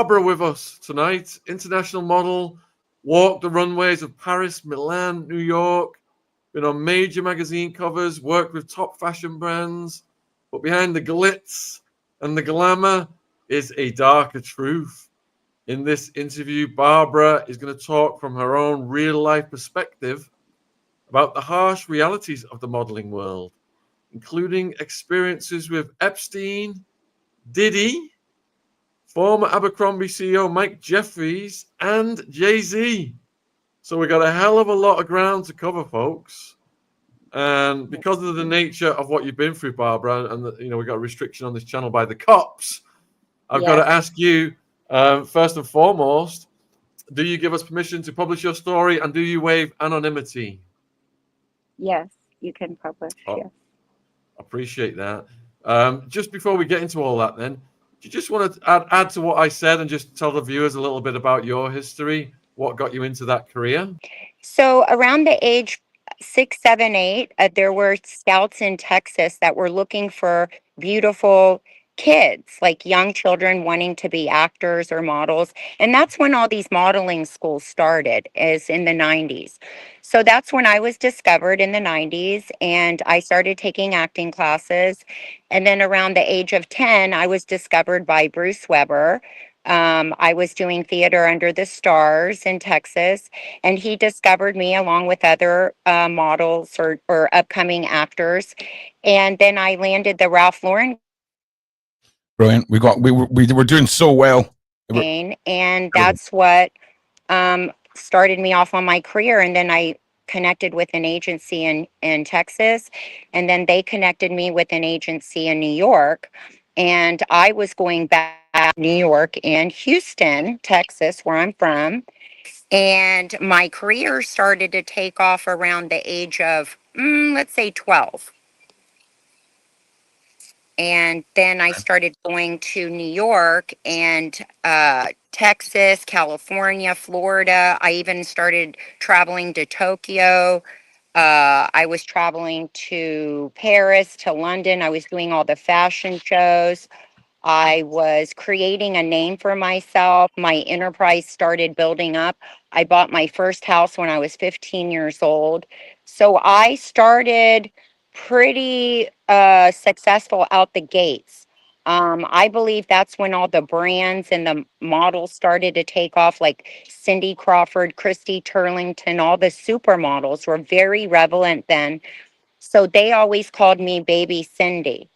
Barbara with us tonight, international model, walked the runways of Paris, Milan, New York, been on major magazine covers, worked with top fashion brands, but behind the glitz and the glamour is a darker truth. In this interview, Barbara is going to talk from her own real-life perspective about the harsh realities of the modeling world, including experiences with Epstein, Diddy, former Abercrombie CEO Mike Jeffries, and Jay-Z. So we got a hell of a lot of ground to cover, folks. And because of the nature of what you've been through, Barbara, and we got a restriction on this channel by the cops, I've got to ask you, first and foremost, do you give us permission to publish your story, and do you waive anonymity? Yes, you can publish. Yes. Appreciate that. Just before we get into all that, then, do you just want to add to what I said and just tell the viewers a little bit about your history? What got you into that career? So around the age 6, 7, 8, there were scouts in Texas that were looking for beautiful kids, like young children wanting to be actors or models. And that's when all these modeling schools started, is in the 90s. So that's when I was discovered in the 90s, and I started taking acting classes. And then around the age of 10, I was discovered by Bruce Weber. I was doing theater under the stars in Texas, and he discovered me along with other models or upcoming actors. And then I landed the Ralph Lauren. Brilliant. We were doing so well. And that's what started me off on my career. And then I connected with an agency in Texas, and then they connected me with an agency in New York. And I was going back to New York and Houston, Texas, where I'm from. And my career started to take off around the age of, let's say 12. And then I started going to New York and Texas, California, Florida. I even started traveling to Tokyo. I was traveling to Paris, to London. I was doing all the fashion shows. I was creating a name for myself. My enterprise started building up. I bought my first house when I was 15 years old. So I started pretty successful out the gates. I believe that's when all the brands and the models started to take off, like Cindy Crawford, Christy Turlington. All the supermodels were very relevant then. So they always called me Baby Cindy,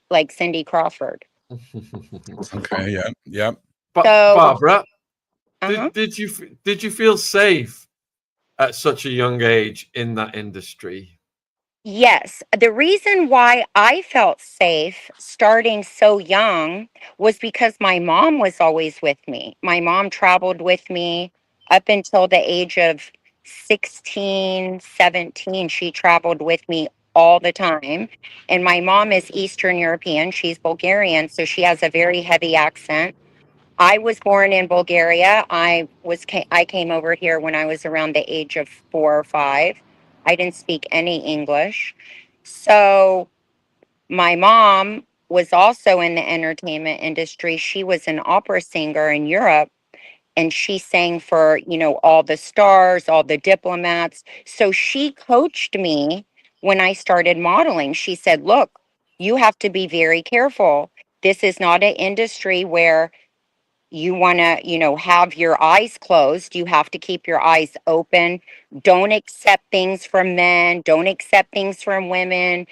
like Cindy Crawford. Okay, yeah. Barbara, did you feel safe at such a young age in that industry? Yes. The reason why I felt safe starting so young was because my mom was always with me. My mom traveled with me up until the age of 16, 17. She traveled with me all the time. And my mom is Eastern European. She's Bulgarian, so she has a very heavy accent. I was born in Bulgaria. I came over here when I was around the age of 4 or 5. I didn't speak any English. So my mom was also in the entertainment industry. She was an opera singer in Europe, and she sang for, all the stars, all the diplomats. So she coached me when I started modeling. She said, "Look, you have to be very careful. This is not an industry where you want to, have your eyes closed. You have to keep your eyes open. Don't accept things from men. Don't accept things from women.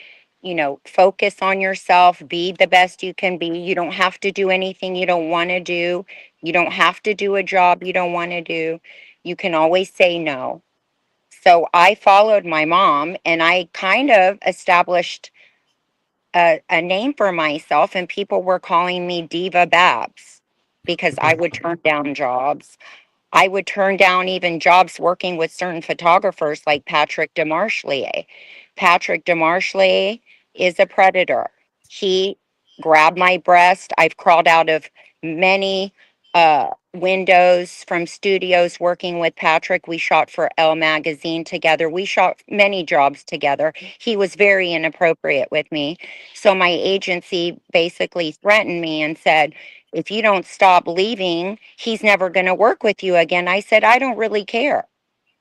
Focus on yourself. Be the best you can be. You don't have to do anything you don't want to do. You don't have to do a job you don't want to do. You can always say no." So I followed my mom, and I kind of established a name for myself, and people were calling me Diva Babs because I would turn down jobs. I would turn down even jobs working with certain photographers like Patrick Demarchelier. Patrick Demarchelier is a predator. He grabbed my breast. I've crawled out of many windows from studios working with Patrick. We shot for Elle magazine together. We shot many jobs together. He was very inappropriate with me. So my agency basically threatened me and said, if you don't stop leaving, he's never going to work with you again. I said, I don't really care.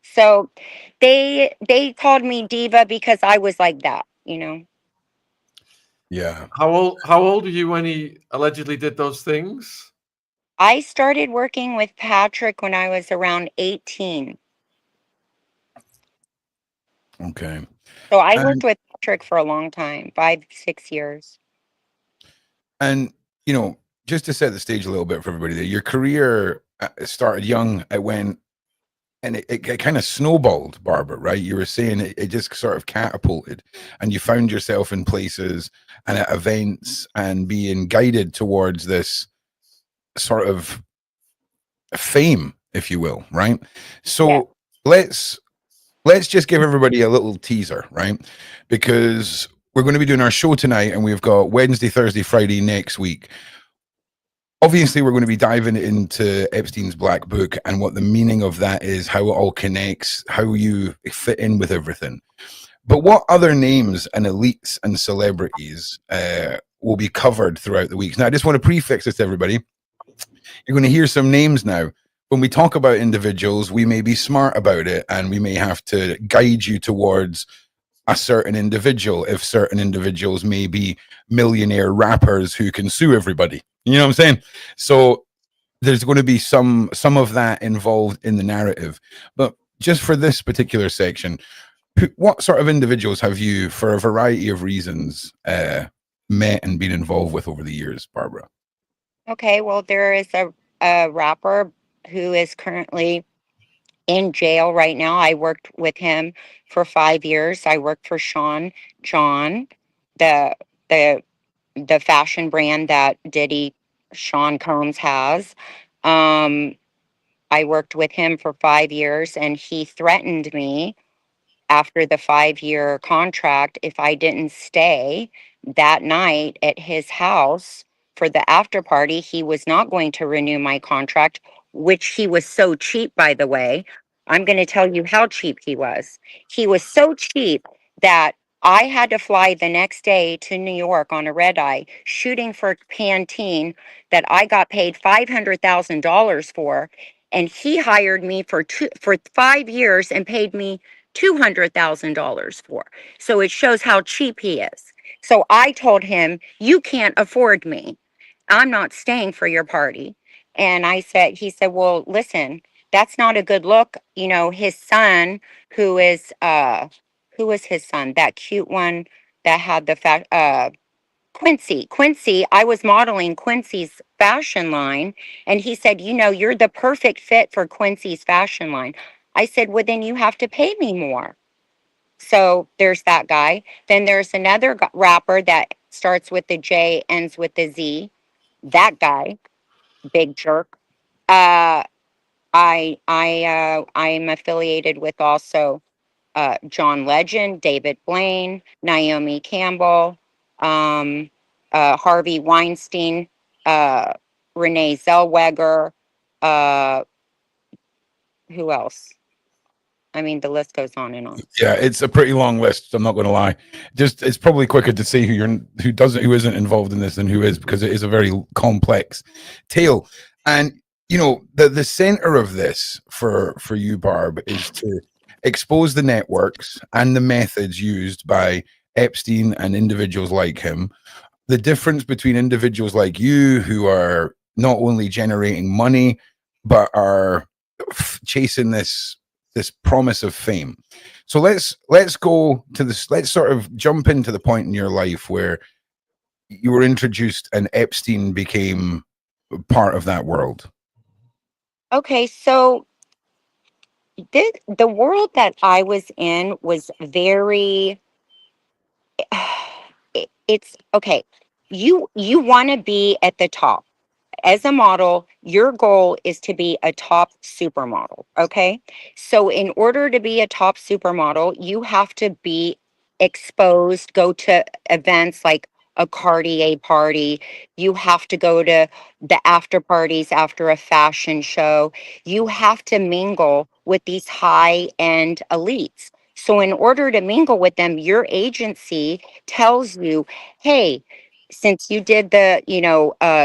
So they called me diva because I was like that, you know. Yeah. How old were you when he allegedly did those things? I started working with Patrick when I was around 18. Okay. So I And worked with Patrick for a long time, 5, 6 years. and you know, just to set the stage a little bit for everybody there, your career started young. It went and it kind of snowballed, Barbara, right? You were saying it just sort of catapulted, and you found yourself in places and at events and being guided towards this sort of fame, if you will, right? Yeah. So let's just give everybody a little teaser, right? Because we're going to be doing our show tonight, and we've got Wednesday, Thursday, Friday next week. Obviously, we're going to be diving into Epstein's Black Book and what the meaning of that is, how it all connects, how you fit in with everything. But what other names and elites and celebrities will be covered throughout the weeks? Now, I just want to prefix this to everybody. You're going to hear some names now. When we talk about individuals, we may be smart about it, and we may have to guide you towards a certain individual if certain individuals may be millionaire rappers who can sue everybody. You know what I'm saying? So there's going to be some of that involved in the narrative. But just for this particular section, what sort of individuals have you, for a variety of reasons, met and been involved with over the years, Barbara? Okay, well, there is a rapper who is currently in jail right now. I worked with him for 5 years. I worked for Sean John, the the the fashion brand that Diddy Sean Combs has. Um, I worked with him for 5 years, and he threatened me after the 5 year contract if I didn't stay that night at his house for the after party. He was not going to renew my contract, which he was so cheap, by the way. I'm going to tell you how cheap he was. He was so cheap that I had to fly the next day to New York on a red eye, shooting for Pantene that I got paid $500,000 for. And he hired me for 5 years and paid me $200,000 for. So it shows how cheap he is. So I told him, "You can't afford me. I'm not staying for your party." And he said, "Well, listen, that's not a good look." You know, his son, who was his son? That cute one that had Quincy. I was modeling Quincy's fashion line, and he said, "You know, you're the perfect fit for Quincy's fashion line." I said, "Well, then you have to pay me more." So there's that guy. Then there's another rapper that starts with the J, ends with the Z. That guy, big jerk. Uh, I'm affiliated with also John Legend, David Blaine, Naomi Campbell, um, Harvey Weinstein, uh, Renee Zellweger. Uh, who else? I mean, the list goes on and on. Yeah, it's a pretty long list. I'm not going to lie. Just it's probably quicker to say who isn't involved in this than who is, because it is a very complex tale. And you know, the center of this for you, Barb, is to expose the networks and the methods used by Epstein and individuals like him. The difference between individuals like you who are not only generating money but are chasing this promise of fame. So let's go to this. Let's sort of jump into the point in your life where you were introduced and Epstein became part of that world. Okay, so the world that I was in was very it's okay. You want to be at the top. As a model, your goal is to be a top supermodel. Okay. So, in order to be a top supermodel, you have to be exposed, go to events like a Cartier party. You have to go to the after parties after a fashion show. You have to mingle with these high end elites. So, in order to mingle with them, your agency tells you, hey, since you did the,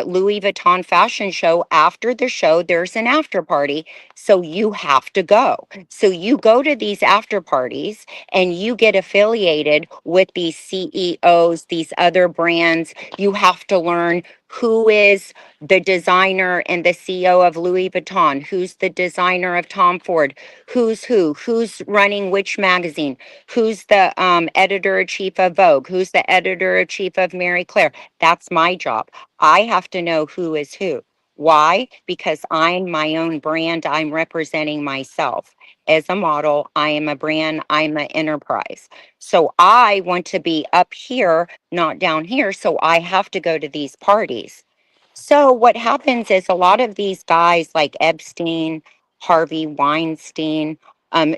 Louis Vuitton fashion show, after the show, there's an after party. So you have to go. So you go to these after parties and you get affiliated with these CEOs, these other brands. You have to learn who is the designer and the CEO of Louis Vuitton, who's the designer of Tom Ford, who's running which magazine, who's the editor-in-chief of Vogue, who's the editor-in-chief of Marie Claire. That's my job. I have to know who is who. Why? Because I'm my own brand. I'm representing myself. As a model, I am a brand, I'm an enterprise. So I want to be up here, not down here. So I have to go to these parties. So what happens is a lot of these guys like Epstein, Harvey Weinstein,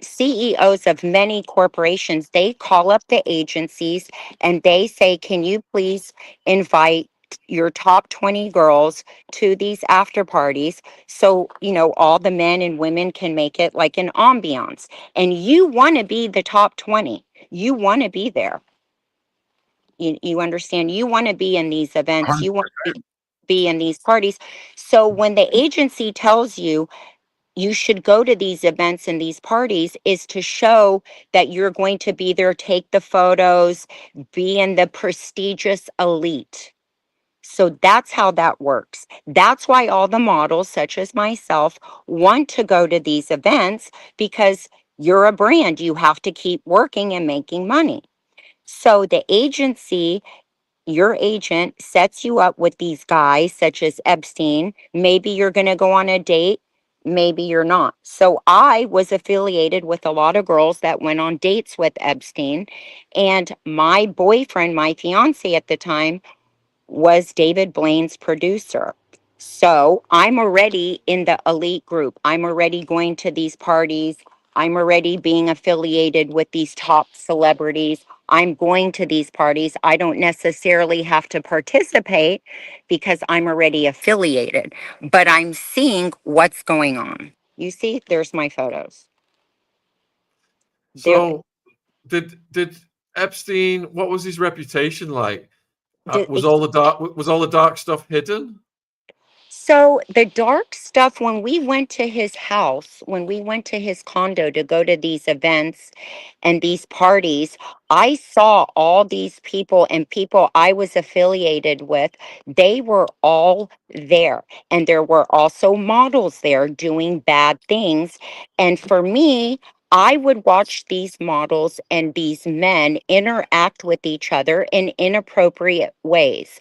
CEOs of many corporations, they call up the agencies and they say, can you please invite your top 20 girls to these after parties so, all the men and women can make it like an ambiance. And you want to be the top 20. You want to be there. You understand? You want to be in these events. You want to be in these parties. So when the agency tells you you should go to these events and these parties is to show that you're going to be there, take the photos, be in the prestigious elite. So that's how that works. That's why all the models, such as myself, want to go to these events because you're a brand. You have to keep working and making money. So the agency, your agent sets you up with these guys such as Epstein. Maybe you're going to go on a date, maybe you're not. So I was affiliated with a lot of girls that went on dates with Epstein. And my boyfriend, my fiance at the time, was David Blaine's producer. So I'm already in the elite group. I'm already going to these parties. I'm already being affiliated with these top celebrities. I'm going to these parties. I don't necessarily have to participate because I'm already affiliated, but I'm seeing what's going on. You see, there's my photos. There, So did Epstein? What was his reputation like? did, Was all the dark stuff hidden? So the dark stuff, when we went to his house, when we went to his condo to go to these events and these parties, I saw all these people and people I was affiliated with. They were all there. And there were also models there doing bad things. And for me, I would watch these models and these men interact with each other in inappropriate ways.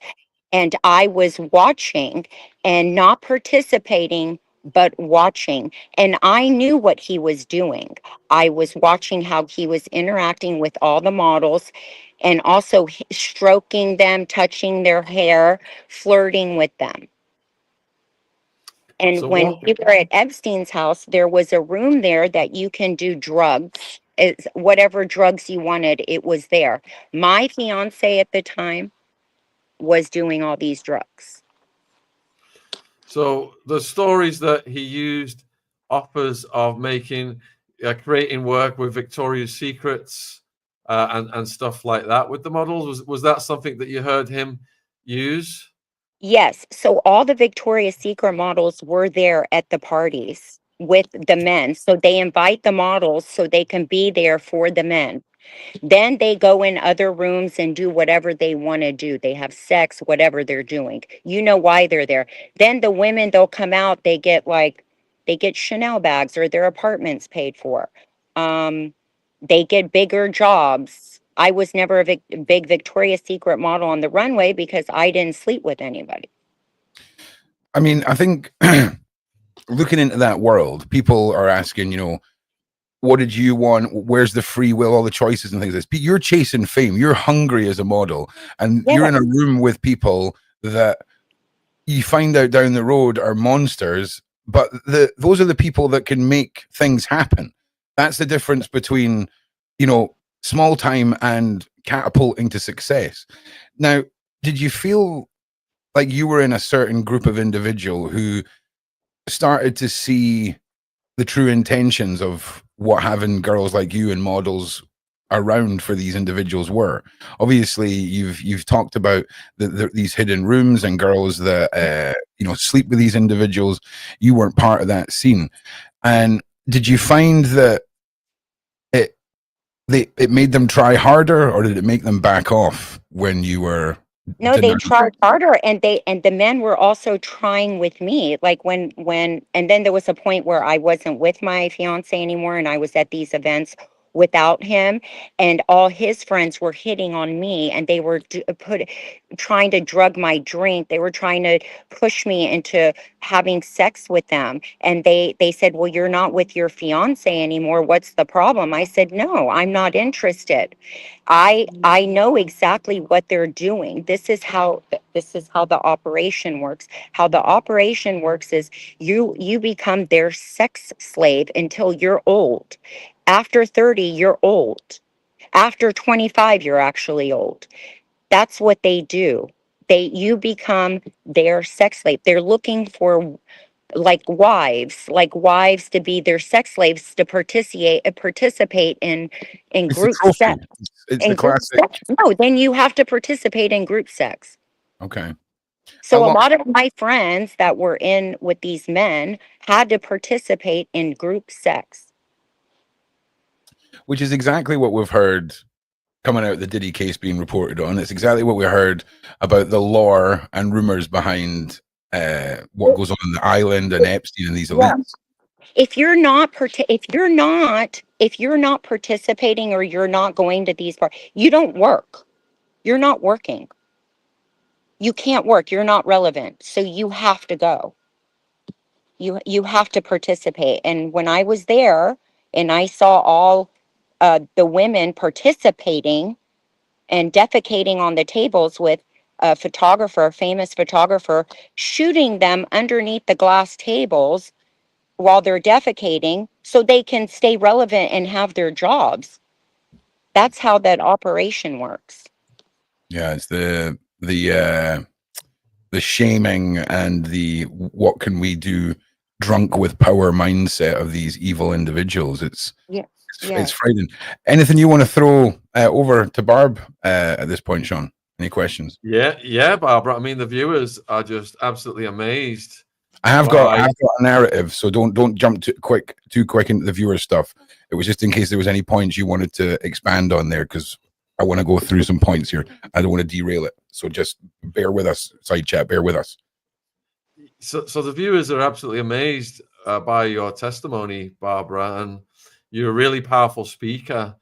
And I was watching and not participating, but watching. And I knew what he was doing. I was watching how he was interacting with all the models and also stroking them, touching their hair, flirting with them. And So when what? we were at Epstein's house, there was a room there that you can do drugs. It's whatever drugs you wanted, it was there. My fiance at the time was doing all these drugs. So the stories that he used offers of making, creating work with Victoria's Secrets and stuff like that with the models. Was that something that you heard him use? Yes. So all the Victoria's Secret models were there at the parties with the men. So they invite the models so they can be there for the men. Then they go in other rooms and do whatever they want to do. They have sex, whatever they're doing. You know why they're there. Then the women, they'll come out, they get Chanel bags or their apartments paid for. Um, they get bigger jobs. I was never a big Victoria's Secret model on the runway because I didn't sleep with anybody. I mean, I think looking into that world, people are asking, what did you want? Where's the free will, all the choices and things like this? You're chasing fame. You're hungry as a model, and you're in a room with people that you find out down the road are monsters, but those are the people that can make things happen. That's the difference between, small time and catapulting to success. Now, did you feel like you were in a certain group of individual who started to see the true intentions of what having girls like you and models around for these individuals were. Obviously, you've talked about these hidden rooms and girls that sleep with these individuals. You weren't part of that scene, and did you find that it made them try harder, or did it make them back off when you were? No, they tried harder, and the men were also trying with me. Like when and then there was a point where I wasn't with my fiance anymore, and I was at these events without him, and all his friends were hitting on me, and they were trying to drug my drink. They were trying to push me into having sex with them, and they said, "Well, you're not with your fiance anymore. What's the problem?" I said, "No, I'm not interested. I know exactly what they're doing. This is how the operation works. How the operation works is you become their sex slave until you're old. After 30, you're old. After 25, you're actually old. That's what they do. You become their sex slave. They're looking for like wives to be their sex slaves to participate in It's the group trophy. sex. It's In the group classic. sex. No, then you have to participate in group sex. Okay. So a lot of my friends that were in with these men had to participate in group sex. Which is exactly what we've heard coming out, the Diddy case being reported on. It's exactly what we heard about the lore and rumors behind what goes on the island and Epstein and these elites. Yeah. If you're not participating, or you're not going to these parties, you don't work. You're not working. You can't work. You're not relevant. So you have to go. You have to participate. And when I was there and I saw all the women participating and defecating on the tables with a famous photographer, shooting them underneath the glass tables while they're defecating so they can stay relevant and have their jobs. That's how that operation works. Yeah, it's the shaming and the what can we do drunk with power mindset of these evil individuals. It's frightening. Anything you want to throw over to Barb at this point, Sean? Any questions? Yeah, Barbara. I mean, the viewers are just absolutely amazed. I have got a narrative, so don't jump too quick into the viewer stuff. It was just in case there was any points you wanted to expand on there, because I want to go through some points here. I don't want to derail it, so just bear with us. Side chat, bear with us. So the viewers are absolutely amazed by your testimony, Barbara, and you're a really powerful speaker.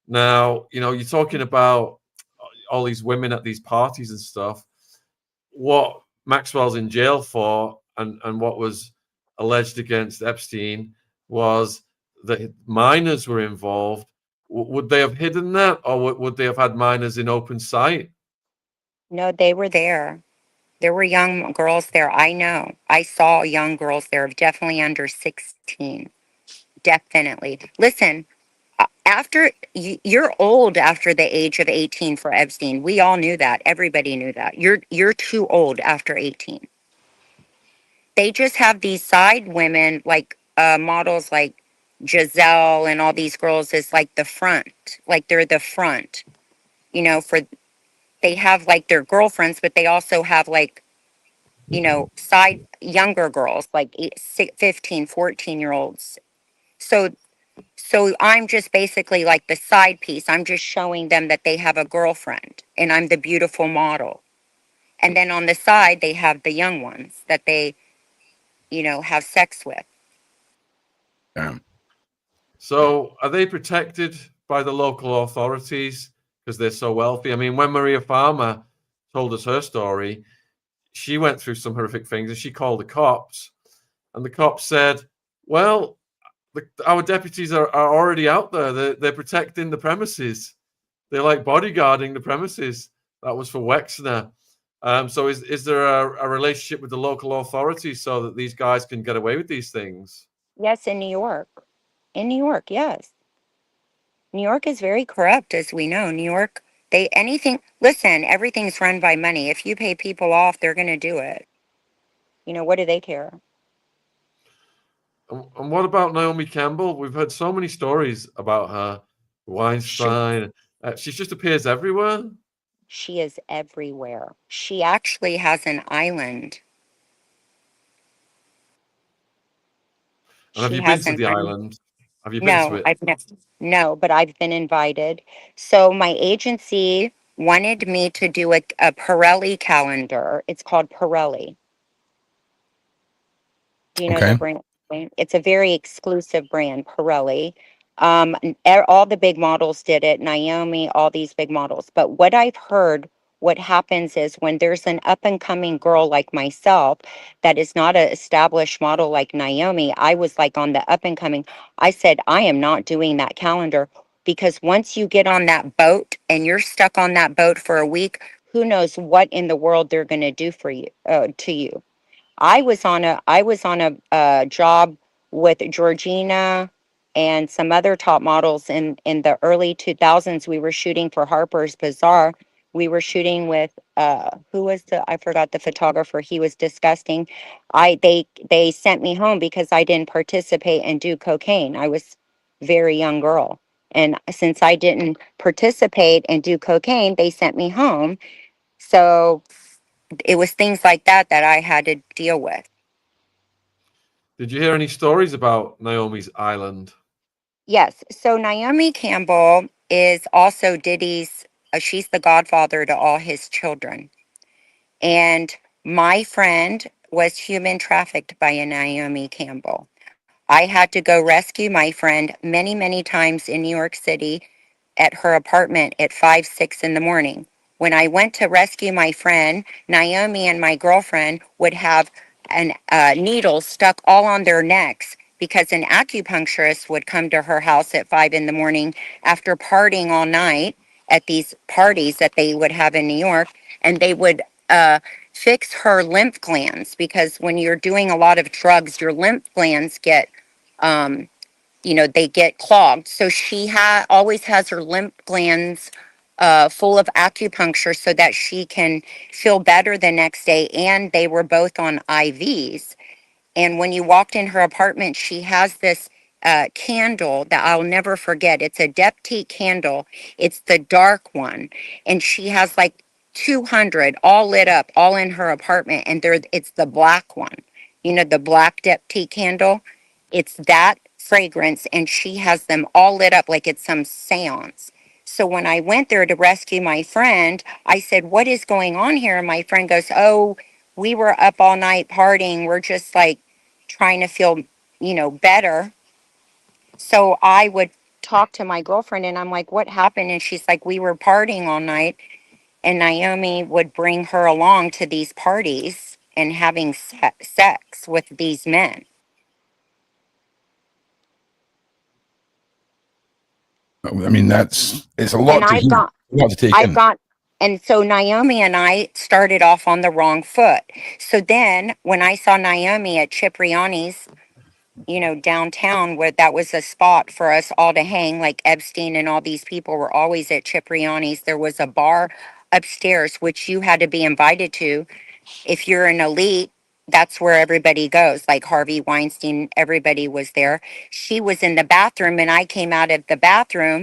Now, you're talking about all these women at these parties and stuff. What Maxwell's in jail for, and what was alleged against Epstein, was that minors were involved. Would they have hidden that, or would they have had minors in open sight? No, they were there. There were young girls there. I know. I saw young girls there, definitely under 16. Definitely. Listen, after you're old after the age of 18 for Epstein. We all knew that. Everybody knew that. You're too old after 18. They just have these side women, like models like Giselle and all these girls, is like the front. Like they're the front. For they have like their girlfriends, but they also have like, side younger girls, like 15, 14-year-olds. So I'm just basically like the side piece. I'm just showing them that they have a girlfriend and I'm the beautiful model. And then on the side, they have the young ones that they, have sex with. So are they protected by the local authorities because they're so wealthy? I mean, when Maria Farmer told us her story, she went through some horrific things and she called the cops. And the cops said, well, our deputies are already out there. They're protecting the premises. They're like bodyguarding the premises. That was for Wexner. So is there a relationship with the local authorities so that these guys can get away with these things? Yes, in New York. In New York, yes. New York is very corrupt, as we know. New York, listen, everything's run by money. If you pay people off, they're going to do it. What do they care? And what about Naomi Campbell? We've heard so many stories about her. Weinstein. She just appears everywhere. She is everywhere. She actually has an island. And have She you been has to an the island. island? Have you been to No, it? I've never. No, but I've been invited. So my agency wanted me to do a Pirelli calendar. It's called Pirelli. Do you know the Okay. brand? It's a very exclusive brand, Pirelli. All the big models did it, Naomi, all these big models. But what I've heard, what happens is when there's an up and coming girl like myself that is not an established model like Naomi, I was like on the up and coming. I said, I am not doing that calendar because once you get on that boat and you're stuck on that boat for a week, who knows what in the world they're going to do for you, to you. I was on a job with Georgina and some other top models in the early 2000s. We were shooting for Harper's Bazaar. We were shooting with who was the I forgot the photographer. He was disgusting. They sent me home because I didn't participate and do cocaine. I was a very young girl. And since I didn't participate and do cocaine, they sent me home. So it was things like that that I had to deal with. Did you hear any stories about Naomi's island? Yes. So Naomi Campbell is also Diddy's, she's the godfather to all his children. And my friend was human trafficked by a Naomi Campbell. I had to go rescue my friend many, many times in New York City at her apartment at 5, 6 in the morning. When I went to rescue my friend, Naomi and my girlfriend would have needles stuck all on their necks because an acupuncturist would come to her house at 5 in the morning after partying all night at these parties that they would have in New York, and they would fix her lymph glands because when you're doing a lot of drugs, your lymph glands get um, they get clogged. So she always has her lymph glands full of acupuncture so that she can feel better the next day. And they were both on IVs. And when you walked in her apartment, she has this candle that I'll never forget. It's a Deptyque candle. It's the dark one. And she has like 200 all lit up, all in her apartment. And it's the black one, the black Deptyque candle. It's that fragrance. And she has them all lit up like it's some seance. So when I went there to rescue my friend, I said, "What is going on here?" And my friend goes, "Oh, we were up all night partying. We're just like trying to feel, better." So I would talk to my girlfriend and I'm like, "What happened?" And she's like, "We were partying all night." And Naomi would bring her along to these parties and having sex with these men. I mean, it's a And lot to hear, a lot to take I've in. got, and so Naomi and I started off on the wrong foot. So then when I saw Naomi at Cipriani's, downtown where that was a spot for us all to hang, like Epstein and all these people were always at Cipriani's. There was a bar upstairs, which you had to be invited to. If you're an elite, that's where everybody goes. Like Harvey Weinstein, everybody was there. She was in the bathroom, and I came out of the bathroom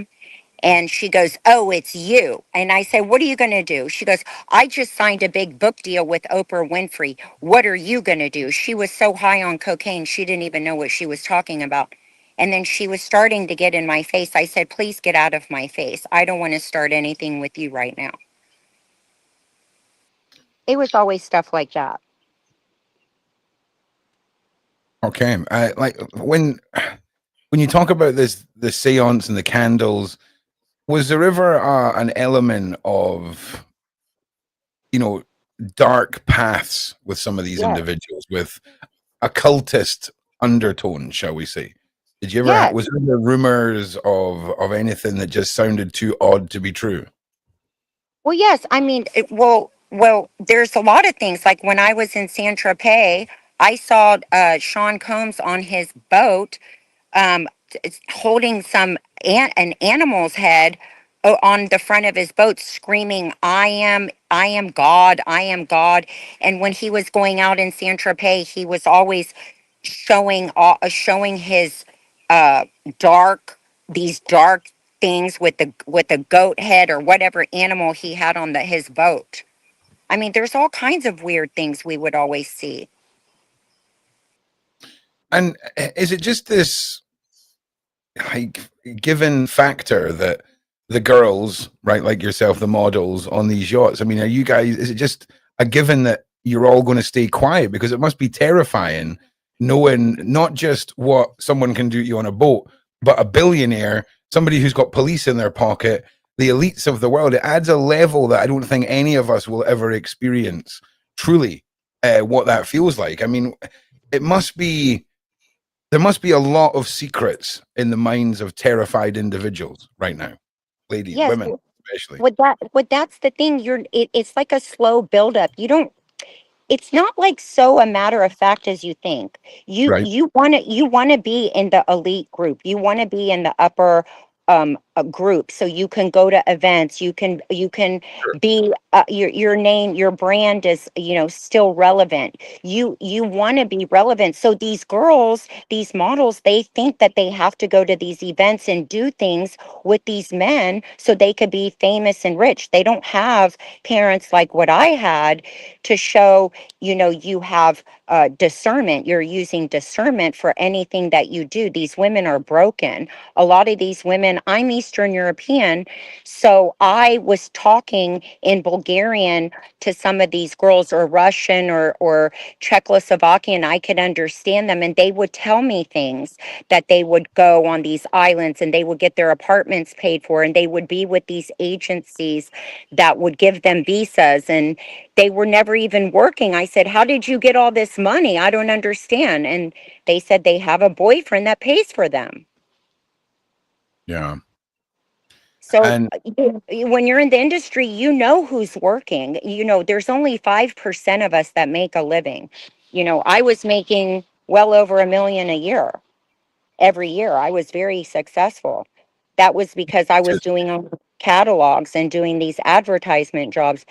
and she goes, "Oh, it's you." And I said, "What are you going to do?" She goes, "I just signed a big book deal with Oprah Winfrey. What are you going to do?" She was so high on cocaine, she didn't even know what she was talking about. And then she was starting to get in my face. I said, "Please get out of my face. I don't want to start anything with you right now." It was always stuff like that. Okay. I like when you talk about the seance and the candles, was there ever an element of, you know, dark paths with some of these Yes. individuals with occultist undertone, shall we say? Did you ever Yes. was there ever rumors of anything that just sounded too odd to be true? Well, yes. I mean, there's a lot of things. Like when I was in San Tropez, I saw Sean Combs on his boat um, holding an animal's head on the front of his boat, screaming, I am God, I am God." And when he was going out in San Tropez, he was always showing his uh, dark, these dark things with the goat head or whatever animal he had on his boat. I mean, there's all kinds of weird things we would always see. And is it just this like given factor that the girls, right, like yourself, the models on these yachts? I mean, are you guys? Is it just a given that you're all going to stay quiet? Because it must be terrifying knowing not just what someone can do to you on a boat, but a billionaire, somebody who's got police in their pocket, the elites of the world. It adds a level that I don't think any of us will ever experience truly what that feels like. I mean, it must be, there must be a lot of secrets in the minds of terrified individuals right now, ladies, Yes, women, especially. that's the thing. It's like a slow buildup. You don't It's not like so a matter of fact as you think. Right. You want to be in the elite group. You want to be in the upper group, so you can go to events. You can Sure. be your name, your brand is still relevant. You want to be relevant. So these girls, these models, they think that they have to go to these events and do things with these men so they could be famous and rich. They don't have parents like what I had to show you have discernment. You're using discernment for anything that you do. These women are broken. A lot of these women, I'm Eastern European, so I was talking in Bulgarian to some of these girls, or Russian, or Czechoslovakian. I could understand them, and they would tell me things that they would go on these islands and they would get their apartments paid for, and they would be with these agencies that would give them visas, and they were never even working. I said, "How did you get all this money? I don't understand." And they said they have a boyfriend that pays for them. Yeah. So And when you're in the industry, you know who's working. There's only 5% of us that make a living. I was making well over $1 million a year. Every year I was very successful. That was because I was just, doing catalogs and doing these advertisement jobs.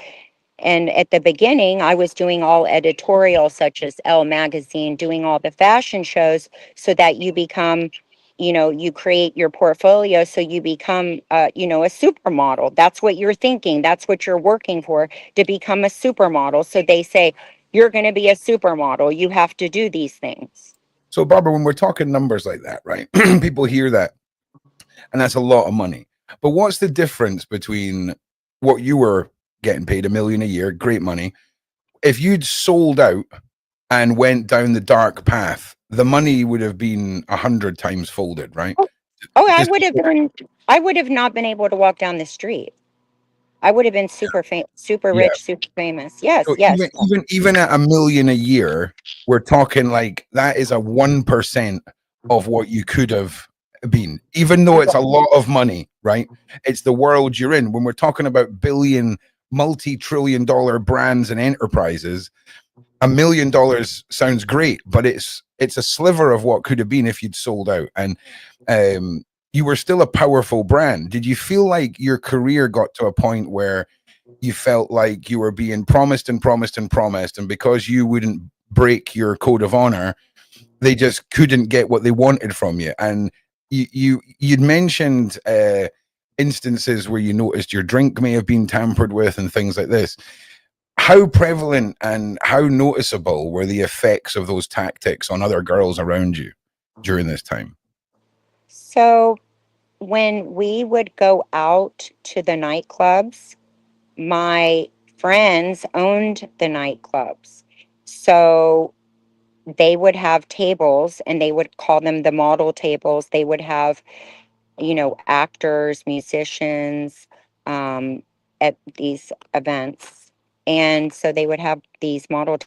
And at the beginning, I was doing all editorial, such as Elle Magazine, doing all the fashion shows, so that you become, you create your portfolio, so you become, a supermodel. That's what you're thinking. That's what you're working for, to become a supermodel. So they say, you're going to be a supermodel. You have to do these things. so Barbara, when we're talking numbers like that, right? People hear that, and that's a lot of money. But what's the difference between what you were getting paid, $1 million a year, great money? If you'd sold out and went down the dark path, the money would have been 100 times folded, right? Oh, I Just would have been, I would have not been able to walk down the street. I would have been super yeah. rich, super famous. Yes, So yes. even at $1 million a year, we're talking like that is a 1% of what you could have been, even though it's a lot of money, right? It's the world you're in. When we're talking about billion, multi-trillion dollar brands and enterprises, $1 million sounds great, but it's a sliver of what could have been if you'd sold out. And you were still a powerful brand. Did you feel like your career got to a point where you felt like you were being promised and promised and promised, and because you wouldn't break your code of honor, they just couldn't get what they wanted from you? And you'd mentioned instances where you noticed your drink may have been tampered with and things like this. How prevalent and how noticeable were the effects of those tactics on other girls around you during this time? So when we would go out to the nightclubs, my friends owned the nightclubs. So they would have tables, and they would call them the model tables. They would have, actors, musicians, at these events. And so they would have these model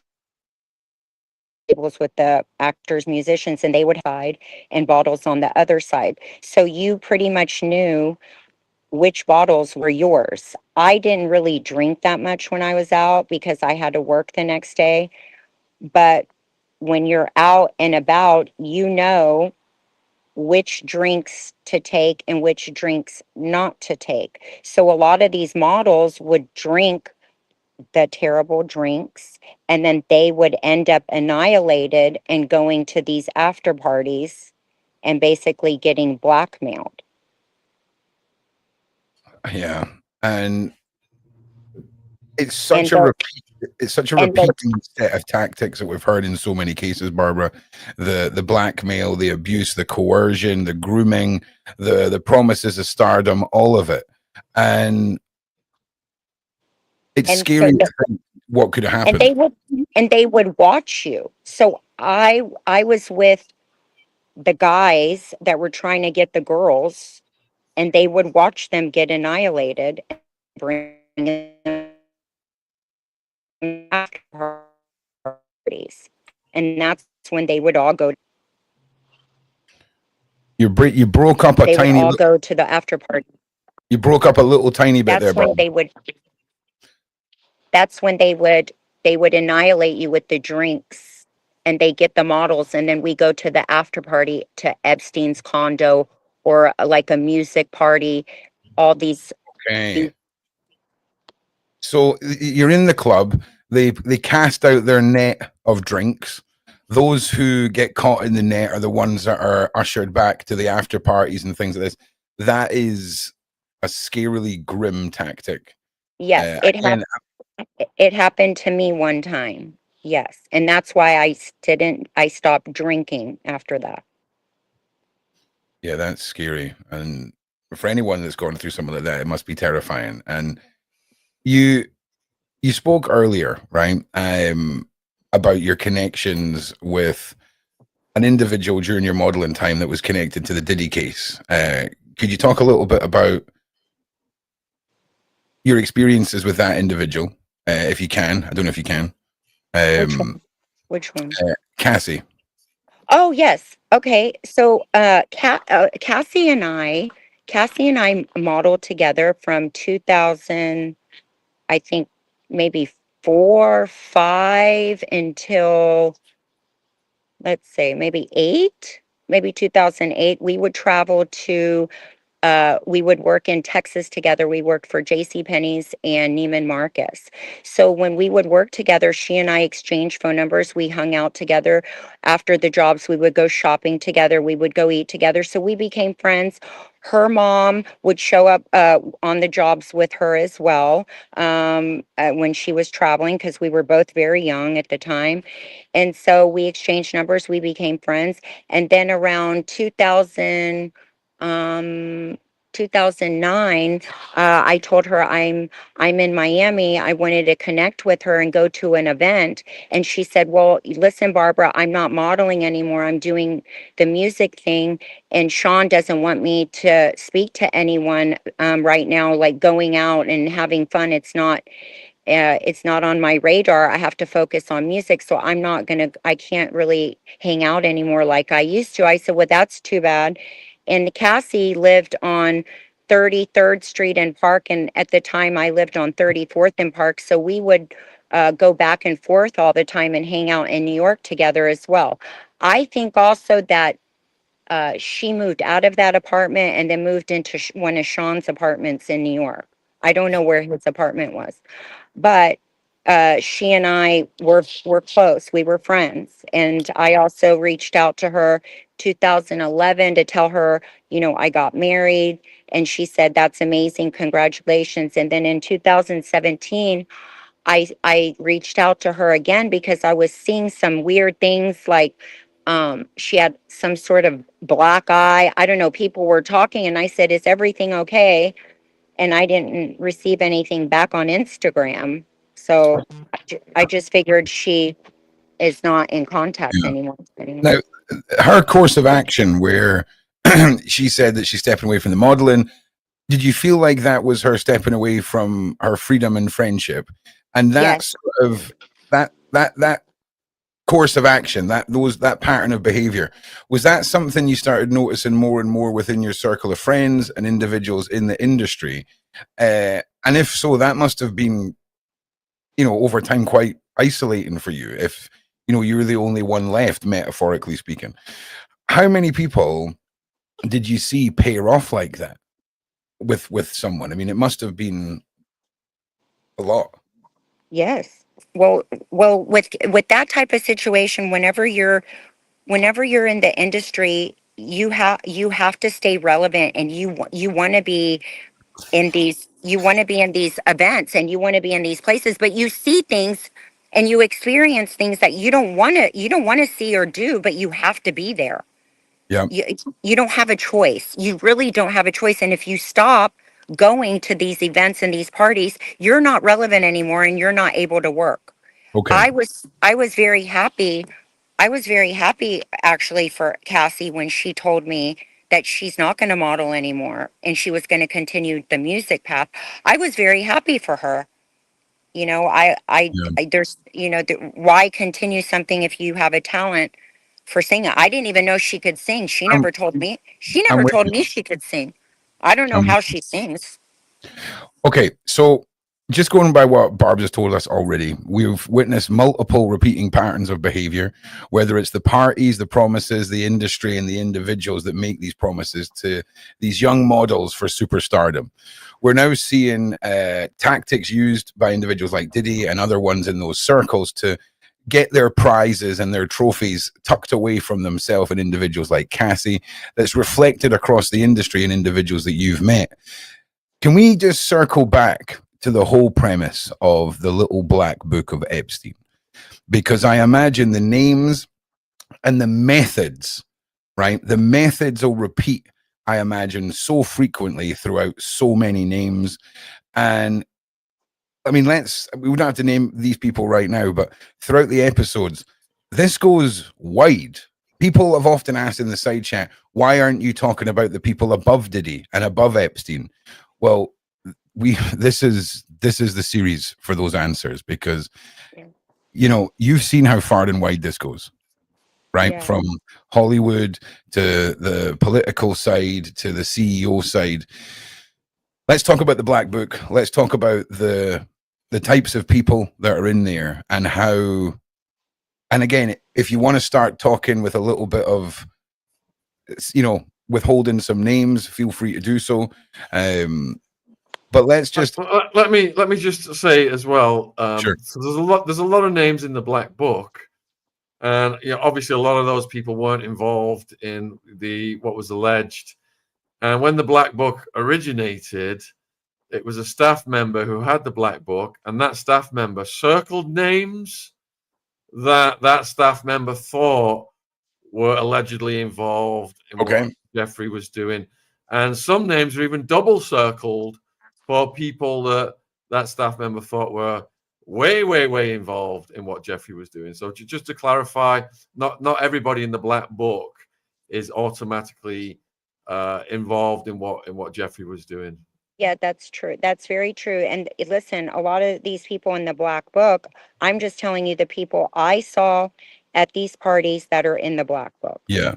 tables with the actors, musicians, and they would hide, and bottles on the other side. So you pretty much knew which bottles were yours. I didn't really drink that much when I was out because I had to work the next day. But when you're out and about, you know which drinks to take and which drinks not to take. So a lot of these models would drink the terrible drinks, and then they would end up annihilated and going to these after parties and basically getting blackmailed. Yeah, and it's And such a the repeat. It's such a and the repeating set of tactics that we've heard in so many cases, Barbara. The blackmail, the abuse, the coercion, the grooming, the promises of stardom, all of it, and it's and so scary the, to think what could have and happened. they would watch you. So I was with the guys that were trying to get the girls, and they would watch them get annihilated and bring them after parties. And that's when they would all go. You broke up a They would tiny. all go to the after party. You broke up a little tiny bit there, That's when Barbara. they would. That's when they would annihilate you with the drinks, and they get the models, and then we go to the after party to Epstein's condo, or like a music party. All these. Okay. So you're in the club. They cast out their net of drinks. Those who get caught in the net are the ones that are ushered back to the after parties and things like this. That is a scarily grim tactic. Yes, Again, it happened to me one time. Yes, and that's why I stopped drinking after that. yeah, that's scary. And for anyone that's going through something like that, it must be terrifying. And you you spoke earlier, right? About your connections with an individual during your modeling time that was connected to the Diddy case. Could you talk a little bit about your experiences with that individual, if you can? I don't know if you can. Which Um, one? Which one? Cassie. Oh, yes. Okay. So, Cassie and I modeled together from 2000, I think maybe 4, 5 until, let's say, maybe 8, maybe 2008. We would travel to we would work in Texas together. We worked for J.C. Penney's and Neiman Marcus. So when we would work together, she and I exchanged phone numbers. We hung out together. After the jobs, we would go shopping together. We would go eat together. So we became friends. Her mom would show up on the jobs with her as well, when she was traveling, because we were both very young at the time. And so we exchanged numbers. We became friends. And then around um 2009, I told her I'm in Miami. I wanted to connect with her and go to an event. And she said, well, listen, Barbara, I'm not modeling anymore. I'm doing the music thing, and Sean doesn't want me to speak to anyone right now, like going out and having fun. It's not on my radar. I have to focus on music. So I can't really hang out anymore like I used to. I said, well, that's too bad. And Cassie lived on 33rd Street and Park. And at the time, I lived on 34th and Park. So we would go back and forth all the time and hang out in New York together as well. I think also that she moved out of that apartment and then moved into one of Sean's apartments in New York. I don't know where his apartment was, but she and I were close. We were friends, and I also reached out to her 2011 to tell her, I got married, and she said, "That's amazing, congratulations." And then in 2017, I reached out to her again because I was seeing some weird things, like she had some sort of black eye. I don't know. People were talking, and I said, "Is everything okay?" And I didn't receive anything back on Instagram. So I just figured she is not in contact Yeah. anymore. Now, her course of action, where she said that she's stepping away from the modeling, did you feel like that was her stepping away from her freedom and friendship? And that Yes, sort of that course of action, that pattern of behavior, was that something you started noticing more and more within your circle of friends and individuals in the industry? And if so, that must have been, over time quite isolating for you, if you're the only one left, metaphorically speaking. How many people did you see pair off like that with someone? I mean, it must have been a lot. yes. Well, with that type of situation, whenever you're in the industry, you have to stay relevant, and you want to be in these, you want to be in these events and you want to be in these places, but you see things and you experience things that you don't want to see or do, but you have to be there. Yeah. You don't have a choice. You really don't have a choice. And if you stop going to these events and these parties, you're not relevant anymore and you're not able to work. Okay. I was very happy. I was very happy actually for Cassie when she told me that she's not going to model anymore and she was going to continue the music path. I was very happy for her. You know, there's, you know, why continue something if you have a talent for singing? I didn't even know she could sing. She I'm, never told me. She I'm never with told you. me she could sing. I don't know how she sings. Okay, so just going by what Barb has told us already, we've witnessed multiple repeating patterns of behavior, whether it's the parties, the promises, the industry, and the individuals that make these promises to these young models for superstardom. We're now seeing tactics used by individuals like Diddy and other ones in those circles to get their prizes and their trophies tucked away from themselves and individuals like Cassie, that's reflected across the industry and individuals that you've met. Can we just circle back to the whole premise of the little black book of Epstein? Because I imagine the names and the methods, right? The methods will repeat, I imagine, so frequently throughout so many names. And I mean, we don't have to name these people right now, but throughout the episodes, this goes wide. People have often asked in the side chat, why aren't you talking about the people above Diddy and above Epstein? Well, this is the series for those answers, because you know, you've seen how far and wide this goes, right? Yeah. From Hollywood to the political side to the CEO side. Let's talk about the black book. Let's talk about the types of people that are in there and how. And again, if you want to start talking with a little bit of, you know, withholding some names, feel free to do so. But let's just let me just say as well. Sure. So there's a lot of names in the black book, and you know, obviously a lot of those people weren't involved in what was alleged. And when the black book originated, it was a staff member who had the black book, and that staff member circled names that staff member thought were allegedly involved in what Jeffrey was doing, and some names are even double circled for people that staff member thought were way involved in what Jeffrey was doing. So just to clarify, not everybody in the black book is automatically involved in what Jeffrey was doing. Yeah, that's true. That's very true. And listen, a lot of these people in the black book, I'm just telling you the people I saw at these parties that are in the black book. Yeah.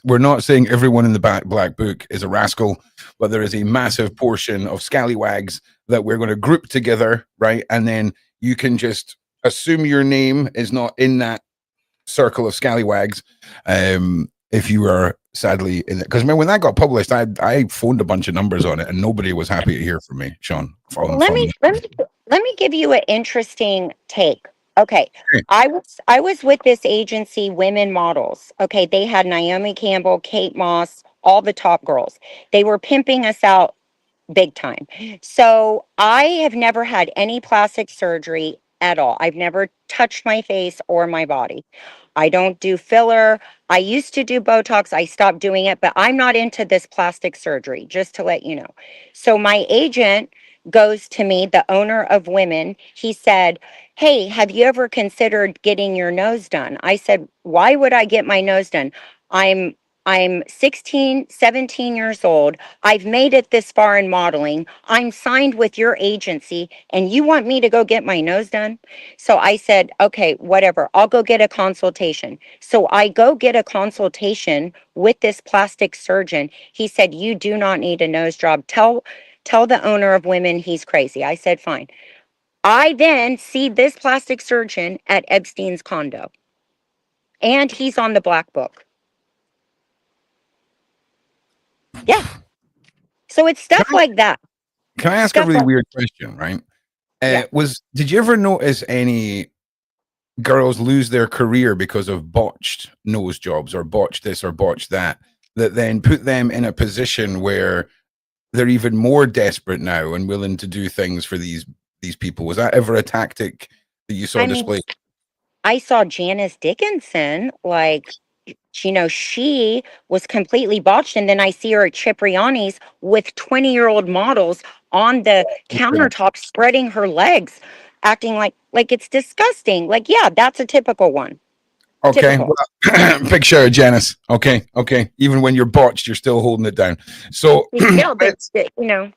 We're not saying everyone in the black book is a rascal, but there is a massive portion of scallywags that we're going to group together, right? And then you can just assume your name is not in that circle of scallywags. If you are sadly in it, because remember when that got published, I phoned a bunch of numbers on it and nobody was happy to hear from me, Sean. Let me give you an interesting take. Okay. I was with this agency, Women Models. Okay, they had Naomi Campbell, Kate Moss, all the top girls. They were pimping us out big time. So I have never had any plastic surgery at all. I've never touched my face or my body. I don't do filler. I used to do Botox. I stopped doing it, but I'm not into this plastic surgery, just to let you know. So my agent goes to me, the owner of Women. He said, "Hey, have you ever considered getting your nose done?" I said, "Why would I get my nose done? I'm 16, 17 years old. I've made it this far in modeling. I'm signed with your agency, and you want me to go get my nose done?" So I said, "Okay, whatever. I'll go get a consultation." So I go get a consultation with this plastic surgeon. He said, "You do not need a nose job. Tell the owner of Women he's crazy." I said, "Fine." I then see this plastic surgeon at Epstein's condo, and he's on the black book. Yeah. So it's stuff like that. Can I ask a really weird question, right? Did you ever notice any girls lose their career because of botched nose jobs or botched this or botched that then put them in a position where they're even more desperate now and willing to do things for these people. Was that ever a tactic that you saw I mean, displayed? I saw Janice Dickinson, like, she was completely botched. And then I see her at Cipriani's with 20-year-old models on the countertop, spreading her legs, acting like it's disgusting. Like, yeah, that's a typical one. Okay, Typical. well, big shout out, Janice. Okay. Even when you're botched, you're still holding it down. So Yeah, but, you know,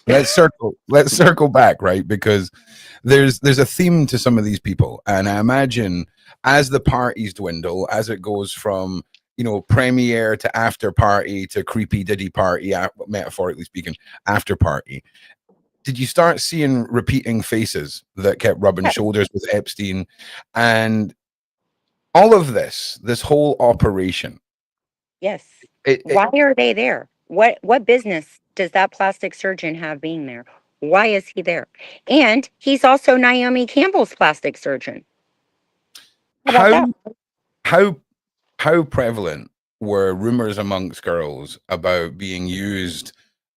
let's circle back, right? Because there's a theme to some of these people, and I imagine as the parties dwindle, as it goes from premiere to after party to creepy Diddy party, metaphorically speaking, after party. Did you start seeing repeating faces that kept rubbing shoulders with Epstein, and all of this whole operation? yes. Why are they there? What business does that plastic surgeon have being there? Why is he there? And he's also Naomi Campbell's plastic surgeon. How about that? How prevalent were rumors amongst girls about being used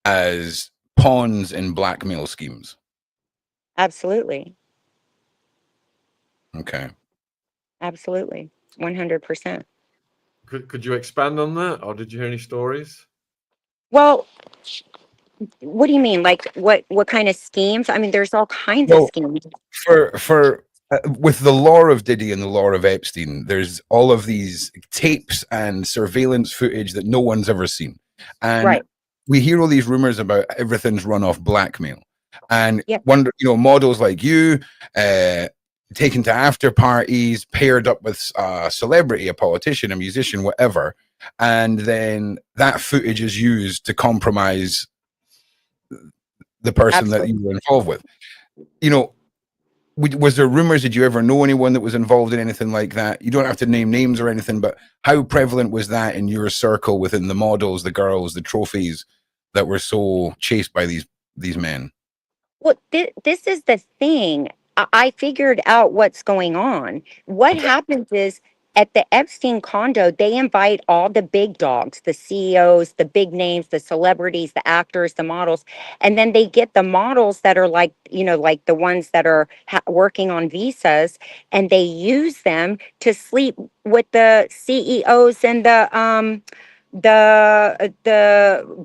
as pawns in blackmail schemes? Absolutely. Okay. Absolutely. 100%. Could you expand on that, or did you hear any stories? Well, what do you mean? Like what kind of schemes? I mean, there's all kinds of schemes. For with the lore of Diddy and the lore of Epstein, there's all of these tapes and surveillance footage that no one's ever seen, and we hear all these rumors about everything's run off blackmail, and wonder, models like you taken to after parties, paired up with a celebrity, a politician, a musician, whatever, and then that footage is used to compromise the person that you were involved with. Was there rumors? Did you ever know anyone that was involved in anything like that? You don't have to name names or anything, but how prevalent was that in your circle, within the models, the girls, the trophies that were so chased by these men? Well, this is the thing. I figured out what's going on. What happens is, at the Epstein condo, they invite all the big dogs, the CEOs, the big names, the celebrities, the actors, the models, and then they get the models that are like the ones that are working on visas, and they use them to sleep with the CEOs and the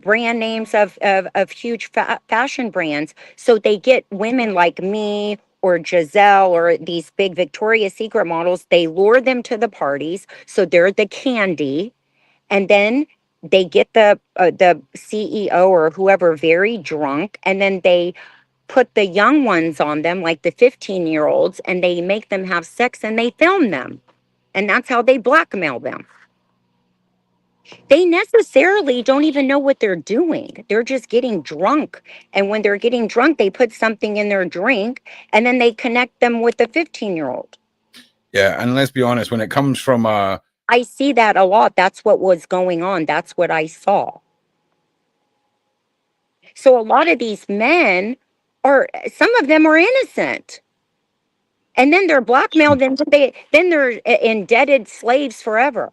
brand names of huge fashion brands. So they get women like me or Giselle or these big Victoria's Secret models. They lure them to the parties, so they're the candy, and then they get the CEO or whoever very drunk, and then they put the young ones on them, like the 15-year-olds, and they make them have sex and they film them, and that's how they blackmail them. They necessarily don't even know what they're doing. They're just getting drunk. And when they're getting drunk, they put something in their drink and then they connect them with the 15-year-old. Yeah. And let's be honest, when it comes from I see that a lot. That's what was going on. That's what I saw. So a lot of these men some of them are innocent. And then they're blackmailed, and then they're indebted slaves forever.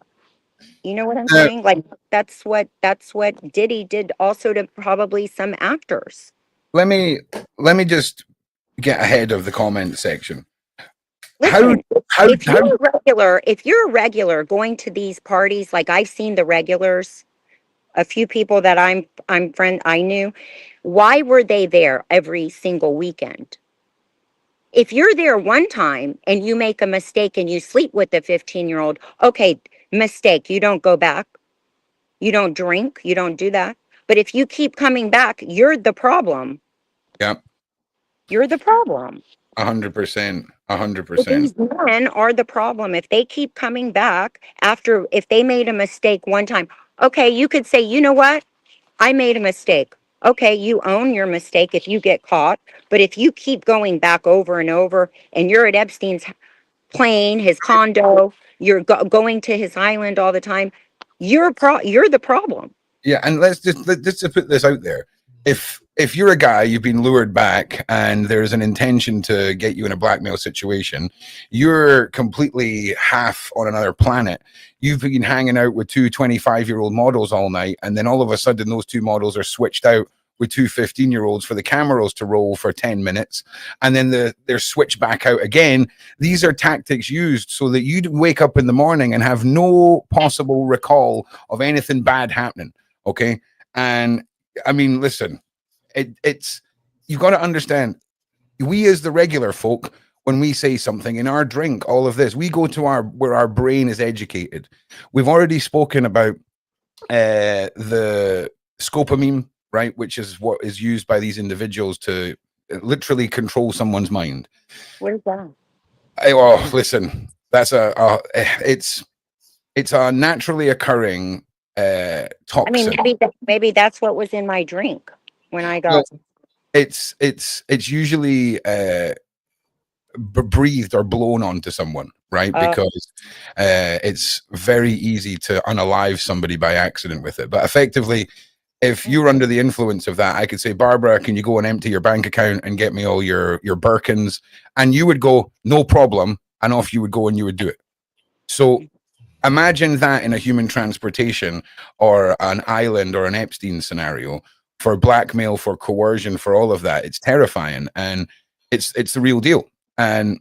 You know what I'm saying? Like that's what Diddy did also to probably some actors. Let me just get ahead of the comment section. Listen, if you're a regular going to these parties, like I've seen the regulars, a few people that I knew, why were they there every single weekend? If you're there one time and you make a mistake and you sleep with the 15-year-old, okay, mistake, you don't go back. You don't drink, you don't do that. But if you keep coming back, you're the problem. Yep. You're the problem. 100%. 100%. These men are the problem. If they keep coming back if they made a mistake one time, okay, you could say, you know what? I made a mistake. Okay, you own your mistake if you get caught. But if you keep going back over and over, and you're at Epstein's plane, his condo, you're going to his island all the time, you're the problem. Yeah, and let's just put this out there. If you're a guy, you've been lured back, and there's an intention to get you in a blackmail situation, you're completely half on another planet. You've been hanging out with two 25-year-old models all night, and then all of a sudden those two models are switched out with two 15-year-olds for the cameras to roll for 10 minutes, and then they're switched back out again. These are tactics used so that you wake up in the morning and have no possible recall of anything bad happening. Okay. And I mean, listen, it's you got to understand, we as the regular folk, when we say something in our drink, all of this, we go to where our brain is educated. We've already spoken about the scopamine, right, which is what is used by these individuals to literally control someone's mind. What is that? Oh, listen, that's it's a naturally occurring toxin. I mean, maybe that's what was in my drink when I got. Well, it's usually breathed or blown onto someone, right? Because it's very easy to unalive somebody by accident with it. But effectively, if you're under the influence of that, I could say, Barbara, can you go and empty your bank account and get me all your Birkins? And you would go, no problem. And off you would go and you would do it. So imagine that in a human transportation or an island or an Epstein scenario for blackmail, for coercion, for all of that. It's terrifying. And it's the real deal. And